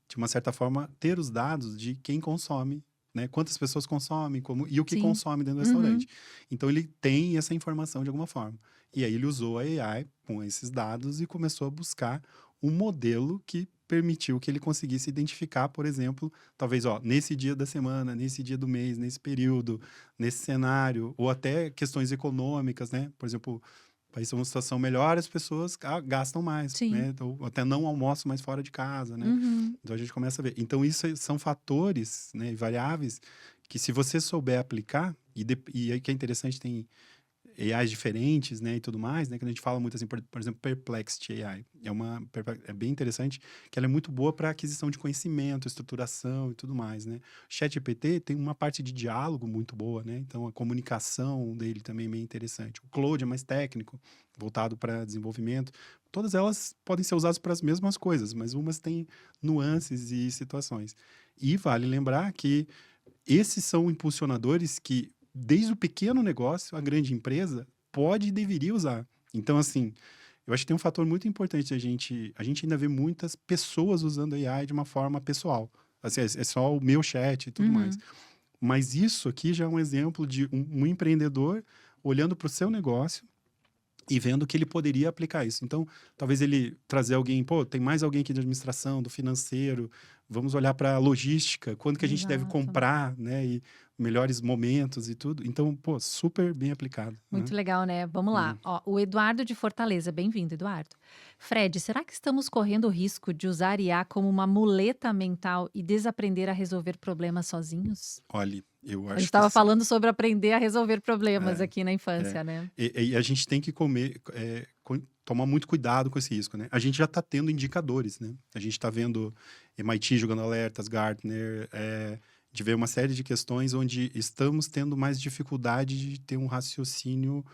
de uma certa forma, ter os dados de quem consome, né? Quantas pessoas consomem, e o que Sim. consome dentro do restaurante. Então, ele tem essa informação de alguma forma. E aí ele usou a AI com esses dados e começou a buscar um modelo que permitiu que ele conseguisse identificar, por exemplo, talvez, nesse dia da semana, nesse dia do mês, nesse período, nesse cenário, ou até questões econômicas, né? Por exemplo, o país é uma situação melhor, as pessoas gastam mais, Sim. né? Ou até não almoçam mais fora de casa, né? Uhum. Então, a gente começa a ver. Então, isso são fatores, né, e variáveis que, se você souber aplicar, e aí que é interessante, tem AIs diferentes, né, e tudo mais, né, que a gente fala muito assim, por exemplo, Perplexity AI, é bem interessante, que ela é muito boa para aquisição de conhecimento, estruturação e tudo mais, né. ChatGPT tem uma parte de diálogo muito boa, né, então a comunicação dele também é bem interessante. O Claude é mais técnico, voltado para desenvolvimento. Todas elas podem ser usadas para as mesmas coisas, mas umas têm nuances e situações. E vale lembrar que esses são impulsionadores que, desde o pequeno negócio, a grande empresa pode e deveria usar. Então, assim, eu acho que tem um fator muito importante. A gente ainda vê muitas pessoas usando a AI de uma forma pessoal. Assim, é só o meu chat e tudo mais. Uhum. Mas isso aqui já é um exemplo de um empreendedor olhando para o seu negócio e vendo que ele poderia aplicar isso. Então, talvez ele trazer alguém, tem mais alguém aqui de administração, do financeiro, vamos olhar para a logística, quando que a gente deve Exato. comprar, né, e melhores momentos e tudo. Então, super bem aplicado, né? Muito legal, né? Vamos lá. Uhum. Ó, o Eduardo de Fortaleza, bem-vindo, Eduardo. Fred, será que estamos correndo o risco de usar IA como uma muleta mental e desaprender a resolver problemas sozinhos? Olha, eu A gente acho que estava sim. falando sobre aprender a resolver problemas É, aqui na é. infância, né? E a gente tem que tomar muito cuidado com esse risco, né? A gente já está tendo indicadores, né? A gente está vendo MIT jogando alertas, Gartner, de ver uma série de questões onde estamos tendo mais dificuldade de ter um raciocínio,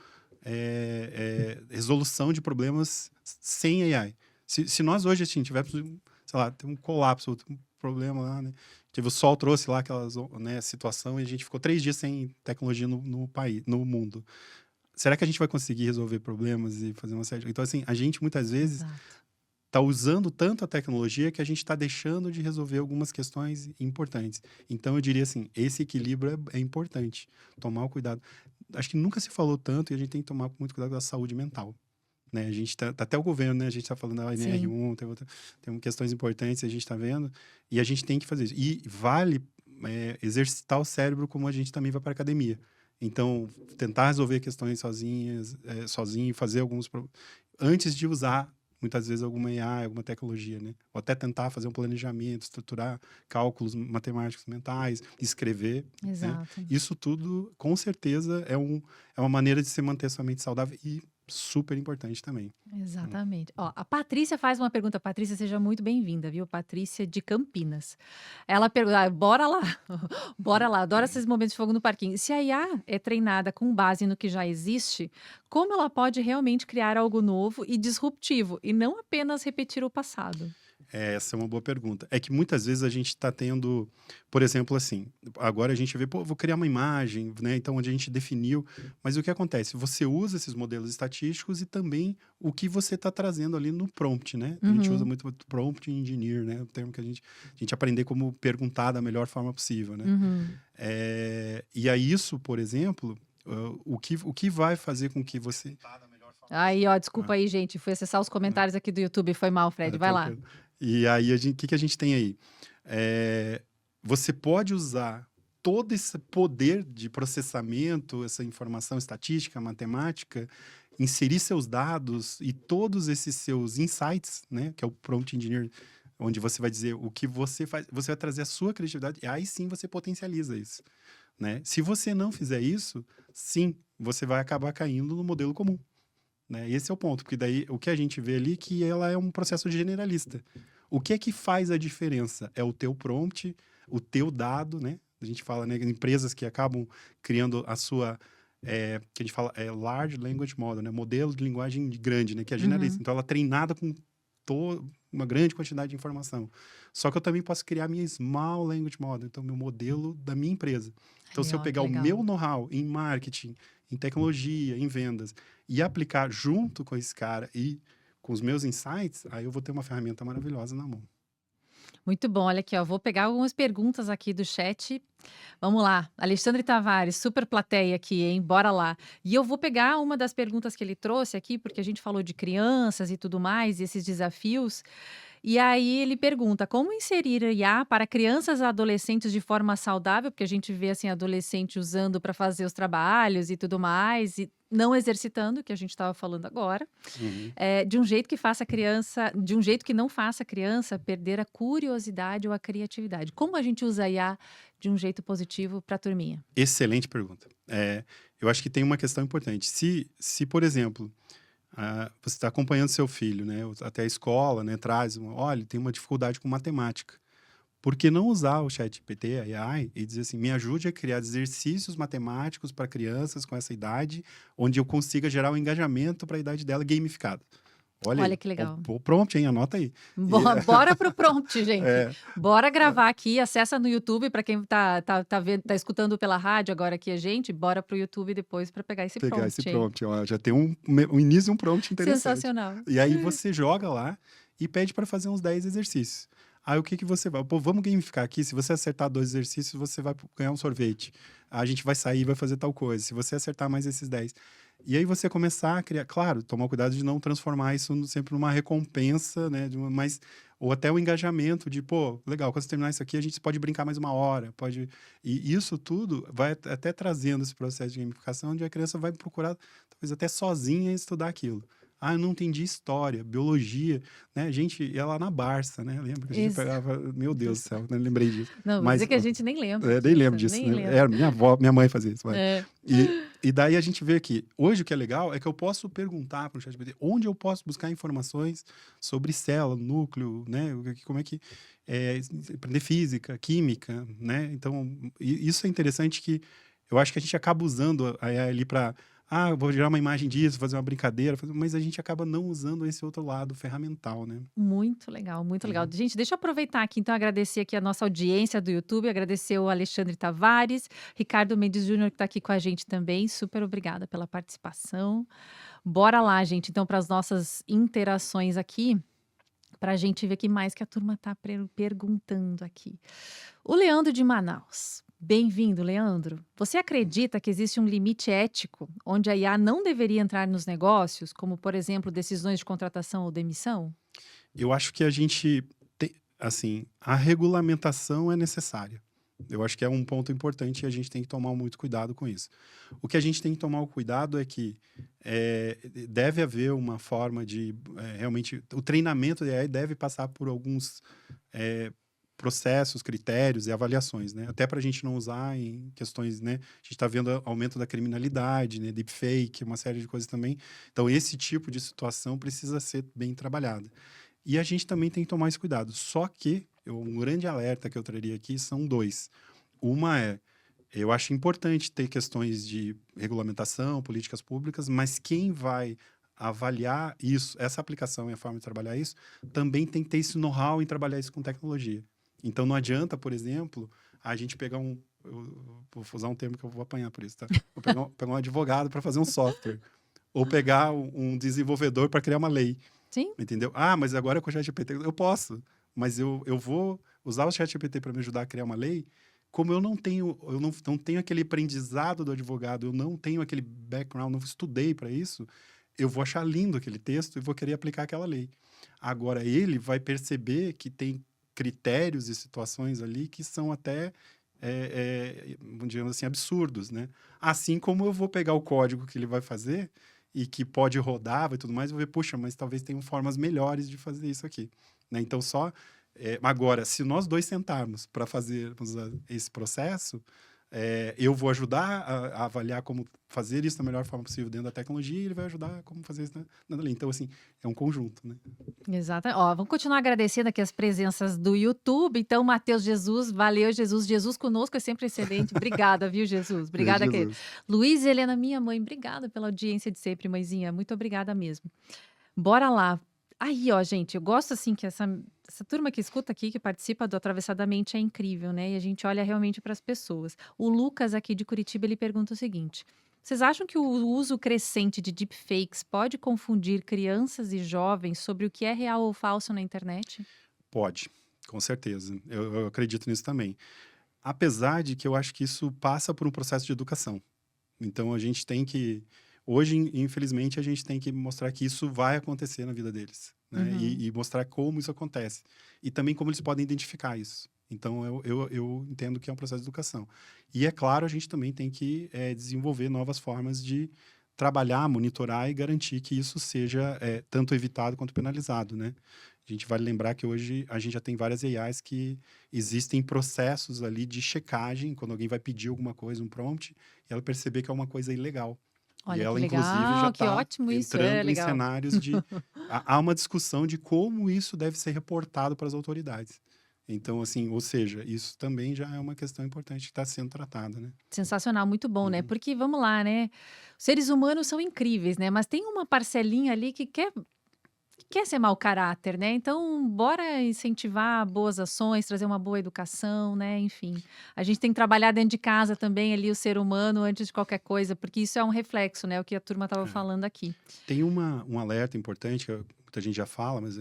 resolução de problemas sem AI. Se nós hoje, assim, tivermos, sei lá, tem um colapso, um problema lá, né? O sol trouxe lá aquela, né, situação e a gente ficou 3 dias sem tecnologia no país, no mundo. Será que a gente vai conseguir resolver problemas e fazer uma série de... Então, assim, a gente muitas vezes Exato. está usando tanto a tecnologia que a gente está deixando de resolver algumas questões importantes. Então, eu diria assim, esse equilíbrio é importante. Tomar o cuidado. Acho que nunca se falou tanto e a gente tem que tomar muito cuidado com a saúde mental, né? A gente até o governo, né? A gente está falando da Sim. ONR1, tem questões importantes, a gente está vendo, e a gente tem que fazer isso. E vale exercitar o cérebro como a gente também vai para a academia. Então, tentar resolver questões sozinho, fazer antes de usar, muitas vezes, alguma AI, alguma tecnologia, né? Ou até tentar fazer um planejamento, estruturar cálculos matemáticos mentais, escrever, né? Exato. Isso tudo, com certeza, é uma maneira de se manter sua mente saudável e super importante também. Exatamente. Ó, a Patrícia faz uma pergunta. Patrícia, seja muito bem-vinda, viu? Patrícia de Campinas. Ela pergunta, bora lá, bora lá, adoro esses momentos de fogo no parquinho. Se a IA é treinada com base no que já existe, como ela pode realmente criar algo novo e disruptivo, e não apenas repetir o passado? Essa é uma boa pergunta. É que muitas vezes a gente está tendo, por exemplo, assim, agora a gente vê, vou criar uma imagem, né? Então, onde a gente definiu, mas o que acontece? Você usa esses modelos estatísticos e também o que você está trazendo ali no prompt, né? A gente usa Uhum, muito prompt engineer, né? O termo que a gente aprender como perguntar da melhor forma possível, né? uhum. E aí isso, por exemplo, o que vai fazer com que você... Aí, ó, desculpa Ah, aí, gente, fui acessar os comentários aqui do YouTube, foi mal, Fred, vai lá. tranquilo. E aí, o que a gente tem aí? Você pode usar todo esse poder de processamento, essa informação estatística, matemática, inserir seus dados e todos esses seus insights, né? Que é o prompt engineer, onde você vai dizer o que você faz, você vai trazer a sua criatividade, e aí sim você potencializa isso, né? Se você não fizer isso, sim, você vai acabar caindo no modelo comum. Né? Esse é o ponto, porque daí o que a gente vê ali é que ela é um processo generalista. O que é que faz a diferença? É o teu prompt, o teu dado, né? A gente fala, né, empresas que acabam criando a sua, que a gente fala, large language model, né? Modelo de linguagem grande, né? Que é generalista. Uhum. Então, ela é treinada com uma grande quantidade de informação. Só que eu também posso criar minha small language model, então, meu modelo da minha empresa. Então, Aí, se eu ó, que pegar o legal. meu know-how em marketing, em tecnologia, em vendas, e aplicar junto com esse cara e com os meus insights, aí eu vou ter uma ferramenta maravilhosa na mão. Muito bom, olha aqui, ó, vou pegar algumas perguntas aqui do chat. Vamos lá, Alexandre Tavares, super plateia aqui, hein? Bora lá. E eu vou pegar uma das perguntas que ele trouxe aqui, porque a gente falou de crianças e tudo mais, e esses desafios. E aí ele pergunta: como inserir IA para crianças e adolescentes de forma saudável? Porque a gente vê assim adolescente usando para fazer os trabalhos e tudo mais, e não exercitando, que a gente estava falando agora. Uhum. De um jeito que faça a criança, de um jeito que não faça a criança perder a curiosidade ou a criatividade. Como a gente usa a IA de um jeito positivo para a turminha? Excelente pergunta. Eu acho que tem uma questão importante. Se por exemplo, você está acompanhando seu filho, né, até a escola, né, olha, tem uma dificuldade com matemática. Por que não usar o ChatGPT, a AI, e dizer assim, me ajude a criar exercícios matemáticos para crianças com essa idade, onde eu consiga gerar um engajamento para a idade dela gamificado. Olha Olha aí, que legal. o prompt, hein? Anota aí. E, Bora pro prompt, gente. é, Bora gravar aqui, acessa no YouTube para quem tá escutando pela rádio agora aqui a gente, bora pro YouTube depois para pegar esse pegar esse prompt, hein? prompt, ó, já tem um início, um prompt interessante. Sensacional. E aí você joga lá e pede para fazer uns 10 exercícios. Aí o que que você vai? Pô, vamos gamificar aqui. Se você acertar 2 exercícios, você vai ganhar um sorvete. A gente vai sair e vai fazer tal coisa. Se você acertar mais esses 10. E aí você começar a criar, claro, tomar cuidado de não transformar isso sempre numa recompensa, né? Ou até o engajamento de, pô, legal, quando você terminar isso aqui, a gente pode brincar mais uma hora, pode. E isso tudo vai até trazendo esse processo de gamificação, onde a criança vai procurar, talvez até sozinha, estudar aquilo. Ah, eu não entendi história, biologia, né? A gente ia lá na Barça, né? Lembra que a gente Ex pegava. Meu Deus do céu, não lembrei disso. Não, vou dizer Mas que a gente nem lembra nem disso, lembro disso, nem né? lembra. Minha avó, minha mãe fazia isso. É. E daí a gente vê que hoje o que é legal é que eu posso perguntar para o ChatGPT onde eu posso buscar informações sobre célula, núcleo, né? Como é que aprender física, química, né? Então, isso é interessante que eu acho que a gente acaba usando a AI ali para eu vou gerar uma imagem disso, fazer uma brincadeira, mas a gente acaba não usando esse outro lado ferramental, né? Muito legal, muito legal. Uhum. Gente, deixa eu aproveitar aqui, então, agradecer aqui a nossa audiência do YouTube, agradecer o Alexandre Tavares, Ricardo Mendes Júnior, que está aqui com a gente também. Super obrigada pela participação. Bora lá, gente, então, para as nossas interações aqui, para a gente ver o que mais que a turma está perguntando aqui. O Leandro de Manaus. Bem-vindo, Leandro. Você acredita que existe um limite ético onde a IA não deveria entrar nos negócios, como, por exemplo, decisões de contratação ou demissão? Eu acho que a gente tem, assim, a regulamentação é necessária. Eu acho que é um ponto importante e a gente tem que tomar muito cuidado com isso. O que a gente tem que tomar o cuidado é que deve haver uma forma de realmente o treinamento da AI deve passar por alguns processos, critérios e avaliações, né? Até para a gente não usar em questões, né? A gente está vendo aumento da criminalidade, né? Deepfake, uma série de coisas também. Então, esse tipo de situação precisa ser bem trabalhada. E a gente também tem que tomar esse cuidado. Só que um grande alerta que eu traria aqui são dois. Uma eu acho importante ter questões de regulamentação, políticas públicas, mas quem vai avaliar isso, essa aplicação e a forma de trabalhar isso, também tem que ter esse know-how em trabalhar isso com tecnologia. Então, não adianta, por exemplo, a gente pegar eu vou usar um termo que eu vou apanhar por isso, tá? Vou pegar um advogado para fazer um software. Ou pegar um desenvolvedor para criar uma lei. Sim. Entendeu? Mas agora com o ChatGPT eu posso. Mas eu vou usar o ChatGPT para me ajudar a criar uma lei. Como eu não tenho aquele aprendizado do advogado, eu não tenho aquele background, não estudei para isso, eu vou achar lindo aquele texto e vou querer aplicar aquela lei. Agora, ele vai perceber que tem critérios e situações ali que são até, digamos assim, absurdos, né? Assim como eu vou pegar o código que ele vai fazer e que pode rodar e tudo mais, eu vou ver, puxa, mas talvez tenham formas melhores de fazer isso aqui, né? Então, agora, se nós dois sentarmos para fazermos esse processo, eu vou ajudar a avaliar como fazer isso da melhor forma possível dentro da tecnologia e ele vai ajudar como fazer isso na lei. Então, assim, é um conjunto, né? Exato. Ó, vamos continuar agradecendo aqui as presenças do YouTube. Então, Matheus Jesus, valeu, Jesus. Jesus conosco é sempre excelente. Obrigada, viu, Jesus? Obrigada, querido. Luiz e Helena, minha mãe, obrigada pela audiência de sempre, mãezinha. Muito obrigada mesmo. Bora lá. Aí, ó, gente, eu gosto assim que essa turma que escuta aqui, que participa do Atravessadamente é incrível, né? E a gente olha realmente para as pessoas. O Lucas aqui de Curitiba, ele pergunta o seguinte: vocês acham que o uso crescente de deepfakes pode confundir crianças e jovens sobre o que é real ou falso na internet? Pode. Com certeza. Eu acredito nisso também. Apesar de que eu acho que isso passa por um processo de educação. Então, a gente tem que... Hoje, infelizmente, a gente tem que mostrar que isso vai acontecer na vida deles, né? Uhum. E mostrar como isso acontece. E também como eles podem identificar isso. Então, eu entendo que é um processo de educação. E, é claro, a gente também tem que desenvolver novas formas de trabalhar, monitorar e garantir que isso seja tanto evitado quanto penalizado, né? A gente vale lembrar que hoje a gente já tem várias AIs que existem processos ali de checagem, quando alguém vai pedir alguma coisa, um prompt, e ela perceber que é uma coisa ilegal. E Olha que ela, inclusive, já legal, que está ótimo isso, é entrando em legal. cenários de... Há uma discussão de como isso deve ser reportado para as autoridades. Então, assim, ou seja, isso também já é uma questão importante que está sendo tratada, né? Sensacional, muito bom, né? Uhum. Porque vamos lá, né? Os seres humanos são incríveis, né? Mas tem uma parcelinha ali que quer ser mau caráter, né? Então, bora incentivar boas ações, trazer uma boa educação, né? Enfim, a gente tem que trabalhar dentro de casa também ali o ser humano antes de qualquer coisa, porque isso é um reflexo, né? O que a turma estava É. falando aqui. Tem um alerta importante, que muita gente já fala, mas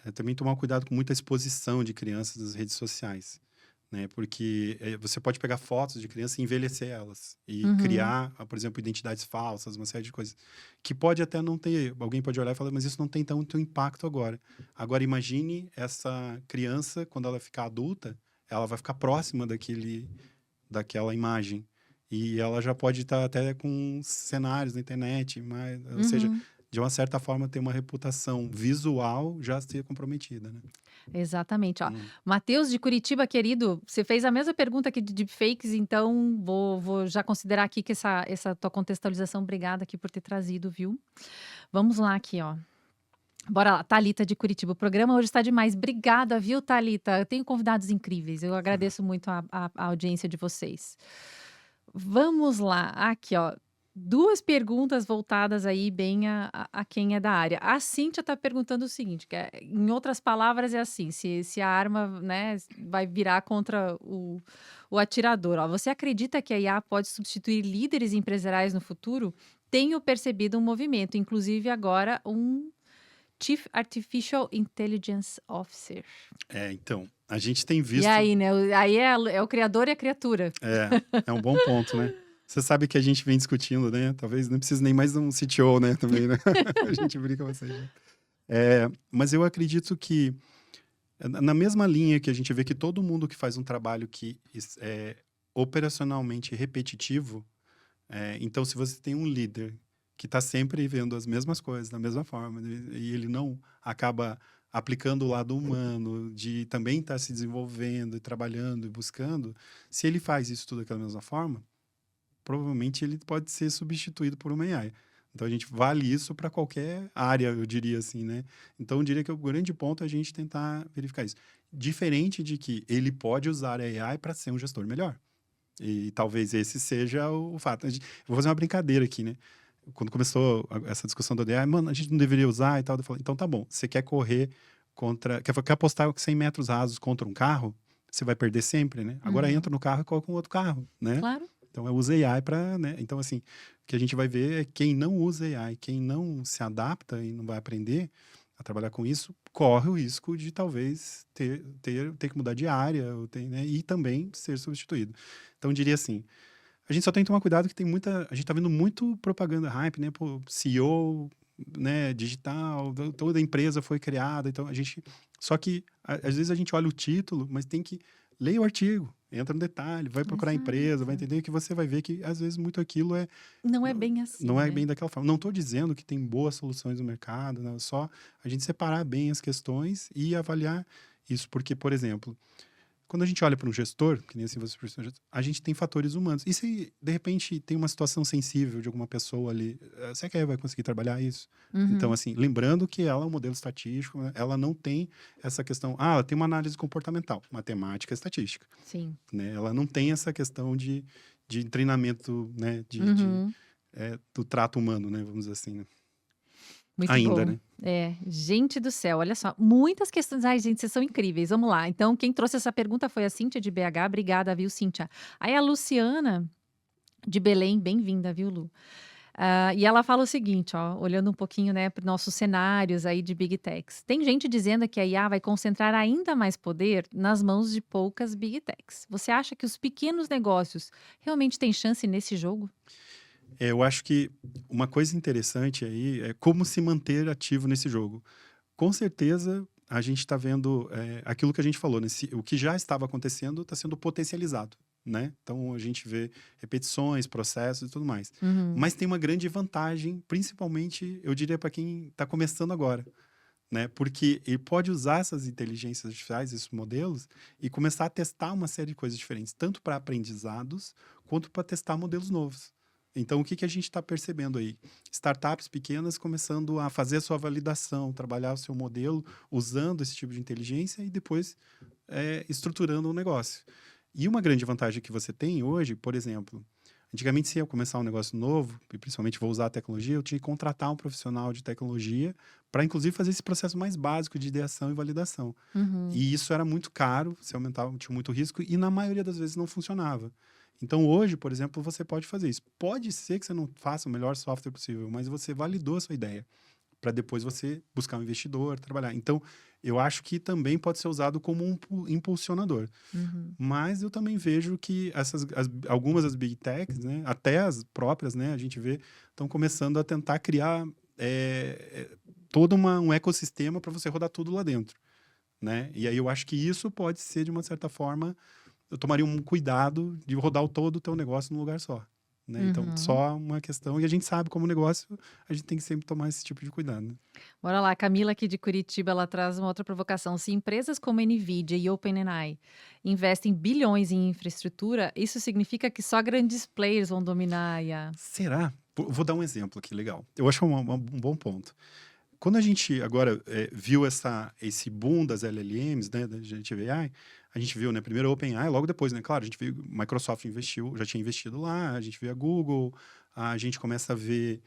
é também tomar cuidado com muita exposição de crianças nas redes sociais, né? Porque você pode pegar fotos de crianças e envelhecer elas e Uhum. criar, por exemplo, identidades falsas, uma série de coisas que pode até não ter. Alguém pode olhar e falar, mas isso não tem tanto impacto agora. Agora imagine essa criança quando ela ficar adulta, ela vai ficar próxima daquela imagem. E ela já pode estar até com cenários na internet, mas, ou seja, Uhum. de uma certa forma, ter uma reputação visual já ser comprometida, né? Exatamente, ó. Hum. Matheus de Curitiba, querido, você fez a mesma pergunta aqui de deepfakes, então vou já considerar aqui que essa tua contextualização, obrigada aqui por ter trazido, viu? Vamos lá aqui, ó. Bora lá, Thalita de Curitiba. O programa hoje está demais. Obrigada, viu, Thalita? Eu tenho convidados incríveis. Eu agradeço muito a audiência de vocês. Vamos lá, aqui, ó. Duas perguntas voltadas aí bem a quem é da área. A Cíntia está perguntando o seguinte, que em outras palavras é assim, se a arma, né, vai virar contra o atirador. Ó, você acredita que a IA pode substituir líderes empresariais no futuro? Tenho percebido um movimento, inclusive agora um Chief Artificial Intelligence Officer. Então, a gente tem E visto. aí, né? Aí é o criador e a criatura. É um bom ponto, né? Você sabe que a gente vem discutindo, né? Talvez não precise nem mais de um CTO, né? Também, né? A gente brinca bastante. Mas eu acredito que, na mesma linha que a gente vê que todo mundo que faz um trabalho que é operacionalmente repetitivo, então, se você tem um líder que está sempre vendo as mesmas coisas da mesma forma, e ele não acaba aplicando o lado humano, de também estar se desenvolvendo, e trabalhando e buscando, se ele faz isso tudo daquela mesma forma, provavelmente ele pode ser substituído por uma AI. Então, a gente vale isso para qualquer área, eu diria assim, né? Então, eu diria que o grande ponto é a gente tentar verificar isso. Diferente de que ele pode usar a AI para ser um gestor melhor. E talvez esse seja o fato. Vou fazer uma brincadeira aqui, né? Quando começou essa discussão do AI, mano, a gente não deveria usar e tal. Eu falei, então tá bom, você quer correr quer apostar 100 metros rasos contra um carro, você vai perder sempre, né? Agora Uhum. entra no carro e coloca um outro carro, né? Claro. Então eu uso AI para, né? Então assim, o que a gente vai ver é quem não usa AI, quem não se adapta e não vai aprender a trabalhar com isso, corre o risco de talvez ter que mudar de área, né? E também ser substituído. Então eu diria assim, a gente só tem que tomar cuidado que tem muita... A gente tá vendo muito propaganda hype, né? Pô, CEO, né? Digital, toda a empresa foi criada. Então, a gente... Só que, às vezes, a gente olha o título, mas tem que ler o artigo. Entra no detalhe, vai procurar a empresa, vai Exato. entender que você vai ver que, às vezes, muito aquilo Não é bem assim, não é né? bem daquela forma. Não estou dizendo que tem boas soluções no mercado, né? Só a gente separar bem as questões e avaliar isso. Porque, por exemplo... Quando a gente olha para um gestor, que nem assim você a gente tem fatores humanos. E se, de repente, tem uma situação sensível de alguma pessoa ali, você quer vai conseguir trabalhar isso? Então, Uhum. assim, lembrando que ela é um modelo estatístico, né? Ela não tem essa questão... ela tem uma análise comportamental, matemática e estatística, Sim. né? Ela não tem essa questão de treinamento, né? Uhum. Do trato humano, né? Vamos dizer assim, né? Muito Ainda, bom. né? Gente do céu, olha só, muitas questões. Ai, gente, vocês são incríveis. Vamos lá. Então, quem trouxe essa pergunta foi a Cíntia de BH. Obrigada, viu, Cíntia? Aí a Luciana de Belém, bem-vinda, viu, Lu? E ela fala o seguinte, ó, olhando um pouquinho, né, para nossos cenários aí de Big Techs. Tem gente dizendo que a IA vai concentrar ainda mais poder nas mãos de poucas Big Techs. Você acha que os pequenos negócios realmente têm chance nesse jogo? Eu acho que uma coisa interessante aí é como se manter ativo nesse jogo. Com certeza, a gente está vendo aquilo que a gente falou, né? O que já estava acontecendo está sendo potencializado, né? Então, a gente vê repetições, processos e tudo mais. Uhum. Mas tem uma grande vantagem, principalmente, eu diria, para quem está começando agora, né? Porque ele pode usar essas inteligências artificiais, esses modelos, e começar a testar uma série de coisas diferentes, tanto para aprendizados, quanto para testar modelos novos. Então, o que que a gente está percebendo aí? Startups pequenas começando a fazer a sua validação, trabalhar o seu modelo, usando esse tipo de inteligência e depois estruturando um negócio. E uma grande vantagem que você tem hoje, por exemplo, antigamente, se eu começar um negócio novo, e principalmente vou usar a tecnologia, eu tinha que contratar um profissional de tecnologia para, inclusive, fazer esse processo mais básico de ideação e validação. Uhum. E isso era muito caro, você aumentava, tinha muito risco, e na maioria das vezes não funcionava. Então, hoje, por exemplo, você pode fazer isso. Pode ser que você não faça o melhor software possível, mas você validou a sua ideia para depois você buscar um investidor, trabalhar. Então, eu acho que também pode ser usado como um impulsionador. Uhum. Mas eu também vejo que algumas das big techs, né, até as próprias, né, a gente vê, estão começando a tentar criar todo um ecossistema para você rodar tudo lá dentro, né? E aí eu acho que isso pode ser, de uma certa forma, eu tomaria um cuidado de rodar todo o teu negócio num lugar só, né? Então, Uhum. só uma questão, e a gente sabe como negócio, a gente tem que sempre tomar esse tipo de cuidado, né? Bora lá, a Camila aqui de Curitiba, ela traz uma outra provocação. Se empresas como a Nvidia e OpenAI investem bilhões em infraestrutura, isso significa que só grandes players vão dominar a IA. Será? Vou dar um exemplo aqui, legal. Eu acho um bom ponto. Quando a gente agora viu esse boom das LLMs, né, da Generative AI, a gente viu, né, primeiro a OpenAI, logo depois, né, claro, a gente viu, Microsoft investiu, já tinha investido lá, a gente viu a Google, a gente começa a ver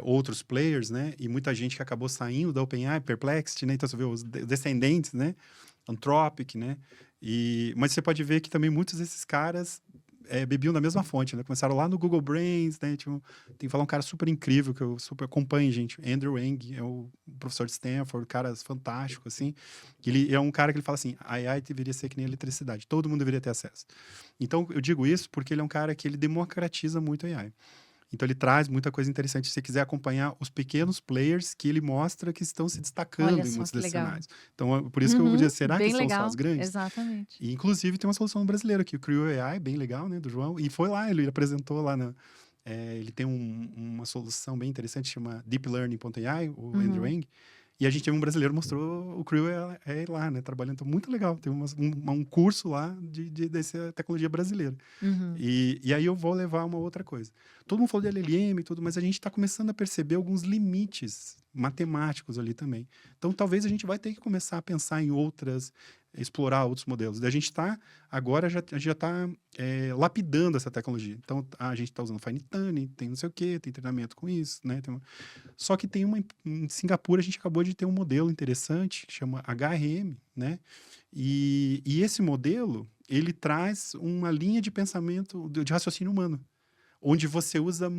outros players, né, e muita gente que acabou saindo da OpenAI, Perplexity, né, então você vê os descendentes, né, Anthropic, né, mas você pode ver que também muitos desses caras bebiam da mesma fonte, né? Começaram lá no Google Brains, né? Tem que falar um cara super incrível, que eu super acompanho, gente. Andrew Ng, é o professor de Stanford, cara fantástico, assim. Ele é um cara que ele fala assim, a AI deveria ser que nem a eletricidade, todo mundo deveria ter acesso. Então, eu digo isso porque ele é um cara que ele democratiza muito a AI. Então, ele traz muita coisa interessante. Se você quiser acompanhar os pequenos players que ele mostra que estão se Olha destacando em só muitos que desses legal. cenários. Então, por isso que eu vou dizer, Uhum, será que bem são só legal, os grandes? exatamente. E, inclusive, tem uma solução brasileira aqui, o Creo AI, bem legal, né, do João. E foi lá, ele apresentou lá ele tem uma solução bem interessante, chama Deep Learning.ai, o Andrew Uhum. Ng. E a gente teve um brasileiro mostrou o Creo AI lá, né, trabalhando. Então, muito legal. Tem um curso lá dessa tecnologia brasileira. Uhum. E aí eu vou levar uma outra coisa. Todo mundo falou de LLM e tudo, mas a gente está começando a perceber alguns limites matemáticos ali também. Então, talvez a gente vai ter que começar a pensar em explorar outros modelos. A gente está, agora, a gente já está lapidando essa tecnologia. Então, a gente está usando Fine Tuning, tem não sei o quê, tem treinamento com isso, né? Só que tem em Singapura, a gente acabou de ter um modelo interessante, que chama HRM, né? E esse modelo, ele traz uma linha de pensamento, de raciocínio humano, onde você usa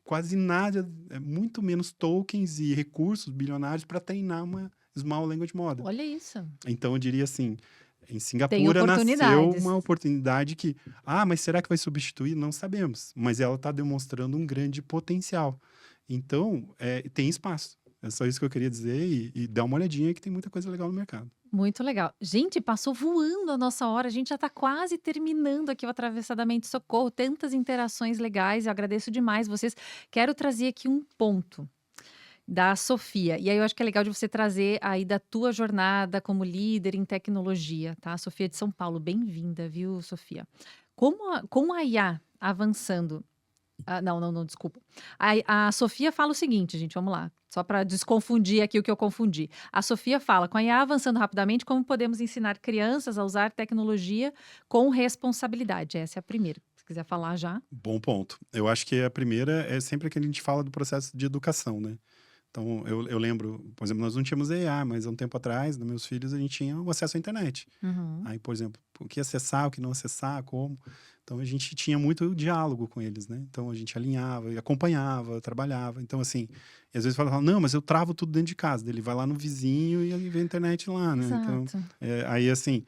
quase nada, muito menos tokens e recursos bilionários para treinar uma Small Language Model. Olha isso. Então, eu diria assim, em Tem Singapura nasceu oportunidades. uma oportunidade que, mas será que vai substituir? Não sabemos, mas ela está demonstrando um grande potencial. Então, tem espaço. É só isso que eu queria dizer e dá uma olhadinha que tem muita coisa legal no mercado. Muito legal. Gente, passou voando a nossa hora, a gente já está quase terminando aqui o Atravessadamente Socorro, tantas interações legais, eu agradeço demais vocês. Quero trazer aqui um ponto da Sofia, e aí eu acho que é legal de você trazer aí da tua jornada como líder em tecnologia, tá? Sofia de São Paulo, bem-vinda, viu, Sofia? Com a IA avançando, não, não, não, desculpa. A Sofia fala o seguinte, gente, vamos lá. Só para desconfundir aqui o que eu confundi. A Sofia fala, com a IA avançando rapidamente, como podemos ensinar crianças a usar tecnologia com responsabilidade? Essa é a primeira. Se quiser falar já. Bom ponto. Eu acho que a primeira é sempre que a gente fala do processo de educação, né? Então, eu lembro, por exemplo, nós não tínhamos EA, mas há um tempo atrás, nos meus filhos, a gente tinha o acesso à internet. Uhum. Aí, por exemplo, o que acessar, o que não acessar, como. Então, a gente tinha muito diálogo com eles, né? Então, a gente alinhava, acompanhava, trabalhava. Então, assim, e às vezes falava, não, mas eu travo tudo dentro de casa. Ele vai lá no vizinho e vê a internet lá, né? Então, Exato. aí, assim,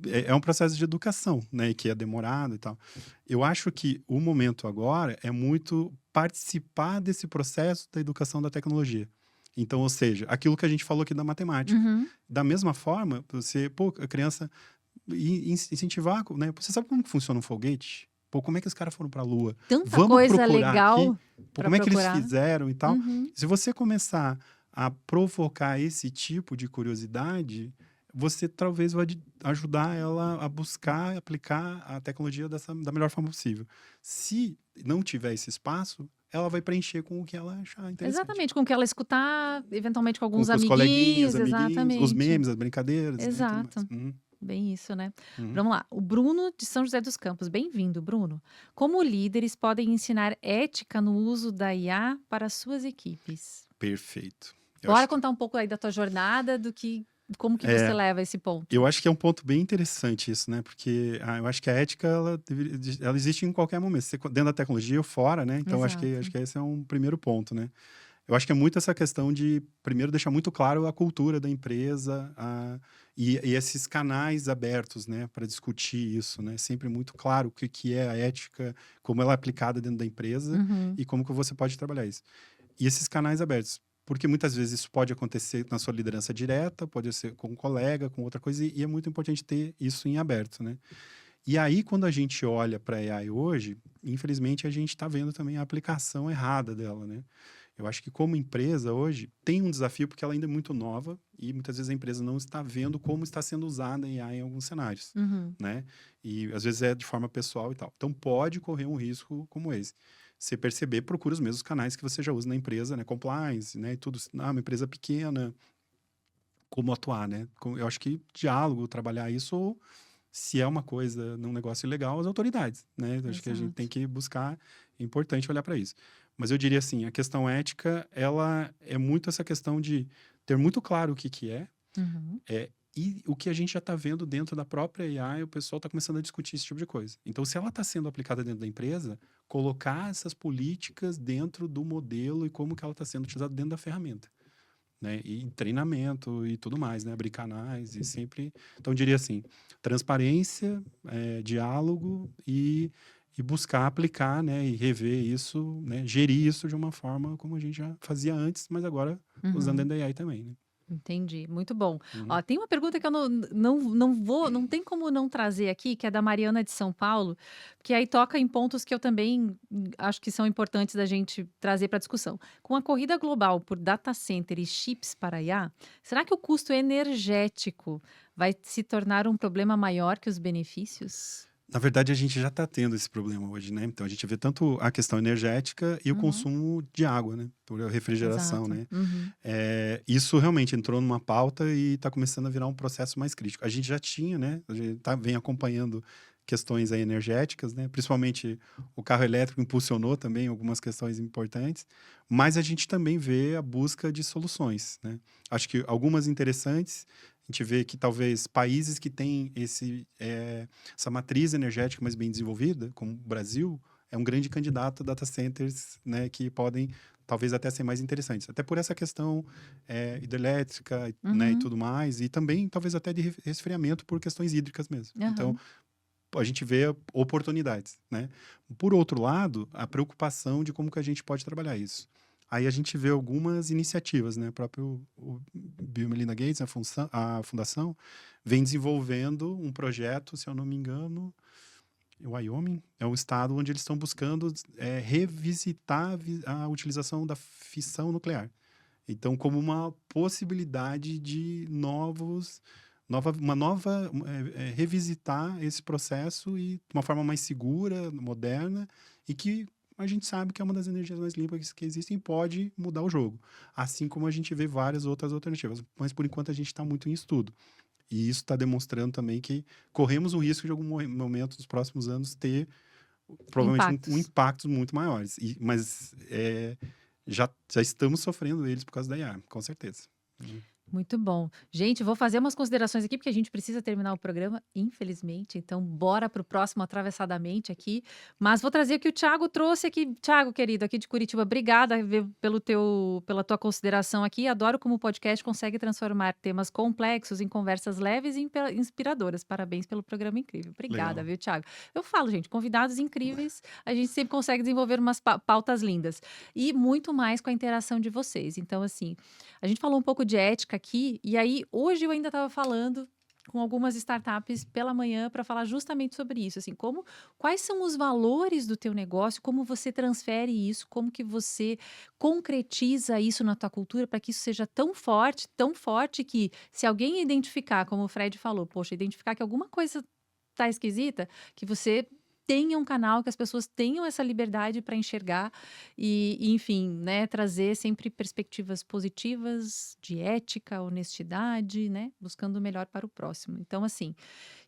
é um processo de educação, né? Que é demorado e tal. Eu acho que o momento agora é muito participar desse processo da educação da tecnologia. Então, ou seja, aquilo que a gente falou aqui da matemática. Uhum. Da mesma forma, a criança incentivar, né? Você sabe como que funciona um foguete? Pô, como é que os caras foram para a Lua? Tanta Vamos coisa procurar aqui, legal pô, para como é que eles procurar. fizeram e tal. Uhum. Se você começar a provocar esse tipo de curiosidade, você talvez vai ajudar ela a buscar e aplicar a tecnologia da melhor forma possível. Se não tiver esse espaço, ela vai preencher com o que ela achar interessante. Exatamente, com o que ela escutar, eventualmente com Com alguns os coleguinhas, amiguinhos, amiguinhos, os exatamente. memes, as brincadeiras, né, e tudo mais. Exato. Uhum, Bem isso, né? uhum. Vamos lá. O Bruno de São José dos Campos. Bem-vindo, Bruno. Como líderes podem ensinar ética no uso da IA para suas equipes? Perfeito. Eu Bora acho que contar um pouco aí da tua jornada, como que você é, leva esse ponto? eu acho que é um ponto bem interessante isso, né? Porque eu acho que a ética ela existe em qualquer momento, dentro da tecnologia ou fora, né? Então acho Exato. que esse é um primeiro ponto, né? Eu acho que é muito essa questão de primeiro deixar muito claro a cultura da empresa e esses canais abertos, né, para discutir isso, né? Sempre muito claro o que é a ética, como ela é aplicada dentro da empresa Uhum. e como que você pode trabalhar isso. E esses canais abertos. Porque muitas vezes isso pode acontecer na sua liderança direta, pode ser com um colega, com outra coisa, e é muito importante ter isso em aberto, né? E aí, quando a gente olha para a AI hoje, infelizmente a gente está vendo também a aplicação errada dela, né? Eu acho que como empresa hoje tem um desafio porque ela ainda é muito nova e muitas vezes a empresa não está vendo como está sendo usada a AI em alguns cenários, Uhum. né? E às vezes é de forma pessoal e tal. Então pode correr um risco como esse. Você perceber, procura os mesmos canais que você já usa na empresa, né? Compliance, né? E tudo. Uma empresa pequena, como atuar, né? Eu acho que diálogo, trabalhar isso, ou se é uma coisa num negócio ilegal, as autoridades, né? Eu acho que a gente tem Exato. que buscar, é importante olhar para isso. Mas eu diria assim, a questão ética, ela é muito essa questão de ter muito claro o que Uhum. e o que a gente já está vendo dentro da própria AI, o pessoal está começando a discutir esse tipo de coisa. Então, se ela está sendo aplicada dentro da empresa, colocar essas políticas dentro do modelo e como que ela está sendo utilizada dentro da ferramenta, né? E treinamento e tudo mais, né? Abrir canais e sempre... Então, eu diria assim, transparência, diálogo e buscar aplicar, né? E rever isso, né? Gerir isso de uma forma como a gente já fazia antes, mas agora usando Uhum. dentro da AI também, né? Entendi, muito bom. Uhum. Ó, tem uma pergunta que eu não tem como não trazer aqui, que é da Mariana de São Paulo, que aí toca em pontos que eu também acho que são importantes da gente trazer para discussão. Com a corrida global por data center e chips para IA, será que o custo energético vai se tornar um problema maior que os benefícios? Na verdade, a gente já está tendo esse problema hoje, né? Então, a gente vê tanto a questão energética e o Uhum. consumo de água, né? Por refrigeração, Exato. né? Uhum. Isso realmente entrou numa pauta e está começando a virar um processo mais crítico. A gente já tinha, né? A gente vem acompanhando questões aí energéticas, né? Principalmente o carro elétrico impulsionou também algumas questões importantes, mas a gente também vê a busca de soluções, né? Acho que algumas interessantes. A gente vê que talvez países que têm essa matriz energética mais bem desenvolvida, como o Brasil, é um grande candidato a data centers, né, que podem talvez até ser mais interessantes. Até por essa questão hidrelétrica, né, e Uhum. tudo mais, e também talvez até de resfriamento por questões hídricas mesmo. Então, Aham. a gente vê oportunidades, né? Por outro lado, a preocupação de como que a gente pode trabalhar isso. Aí a gente vê algumas iniciativas, né? O Bill e Melinda Gates, a fundação, vem desenvolvendo um projeto, se eu não me engano, o Wyoming é um estado onde eles estão buscando revisitar a utilização da fissão nuclear. Então, como uma possibilidade de revisitar esse processo e de uma forma mais segura, moderna, e que a gente sabe que é uma das energias mais limpas que existem e pode mudar o jogo. Assim como a gente vê várias outras alternativas. Mas, por enquanto, a gente está muito em estudo. E isso está demonstrando também que corremos o risco de algum momento, nos próximos anos, ter provavelmente um Impactos. impacto muito maiores. Mas já estamos sofrendo eles por causa da IA, com certeza. Muito bom. Gente, vou fazer umas considerações aqui, porque a gente precisa terminar o programa, infelizmente. Então, bora para o próximo Atravessadamente aqui. Mas vou trazer o que o Thiago trouxe aqui. Thiago, querido, aqui de Curitiba, obrigada pela tua consideração aqui. Adoro como o podcast consegue transformar temas complexos em conversas leves e inspiradoras. Parabéns pelo programa incrível. Obrigada, Legal. viu, Thiago? Eu falo, gente, convidados incríveis, a gente sempre consegue desenvolver umas pautas lindas. E muito mais com a interação de vocês. Então, assim, a gente falou um pouco de ética aqui, e aí hoje eu ainda estava falando com algumas startups pela manhã para falar justamente sobre isso, assim, quais são os valores do teu negócio, como você transfere isso, como que você concretiza isso na tua cultura para que isso seja tão forte que se alguém identificar, como o Fred falou, poxa, identificar que alguma coisa tá esquisita, que você tenha um canal, que as pessoas tenham essa liberdade para enxergar enfim, né, trazer sempre perspectivas positivas, de ética, honestidade, né, buscando o melhor para o próximo. Então, assim,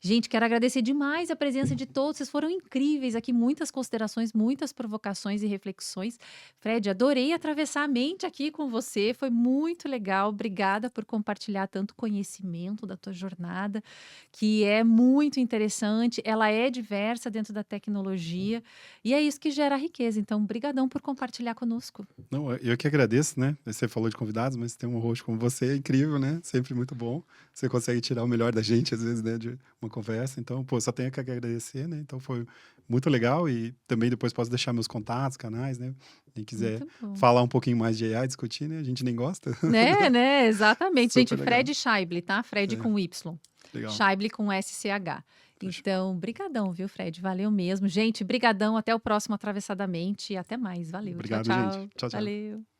gente, quero agradecer demais a presença de todos, vocês foram incríveis aqui, muitas considerações, muitas provocações e reflexões. Fred, adorei atravessar a mente aqui com você, foi muito legal, obrigada por compartilhar tanto conhecimento da tua jornada, que é muito interessante, ela é diversa dentro da tecnologia, e é isso que gera riqueza. Então, brigadão por compartilhar conosco. Não, eu que agradeço, né? Você falou de convidados, mas tem um host como você, é incrível, né? Sempre muito bom. Você consegue tirar o melhor da gente, às vezes, né? De uma conversa. Então, pô, só tenho que agradecer, né? Então, foi muito legal e também depois posso deixar meus contatos, canais, né? Quem quiser Muito bom. falar um pouquinho mais de AI, discutir, né? A gente nem gosta. Né, exatamente. Gente, Super legal. Fred Scheible, tá? Fred É, com Y. legal. Scheible com SCH. Fechou. Então, brigadão, viu, Fred? Valeu mesmo. Gente, brigadão. Até o próximo Atravessadamente. E até mais. Valeu. Obrigado, tchau, gente. Tchau, tchau. Valeu.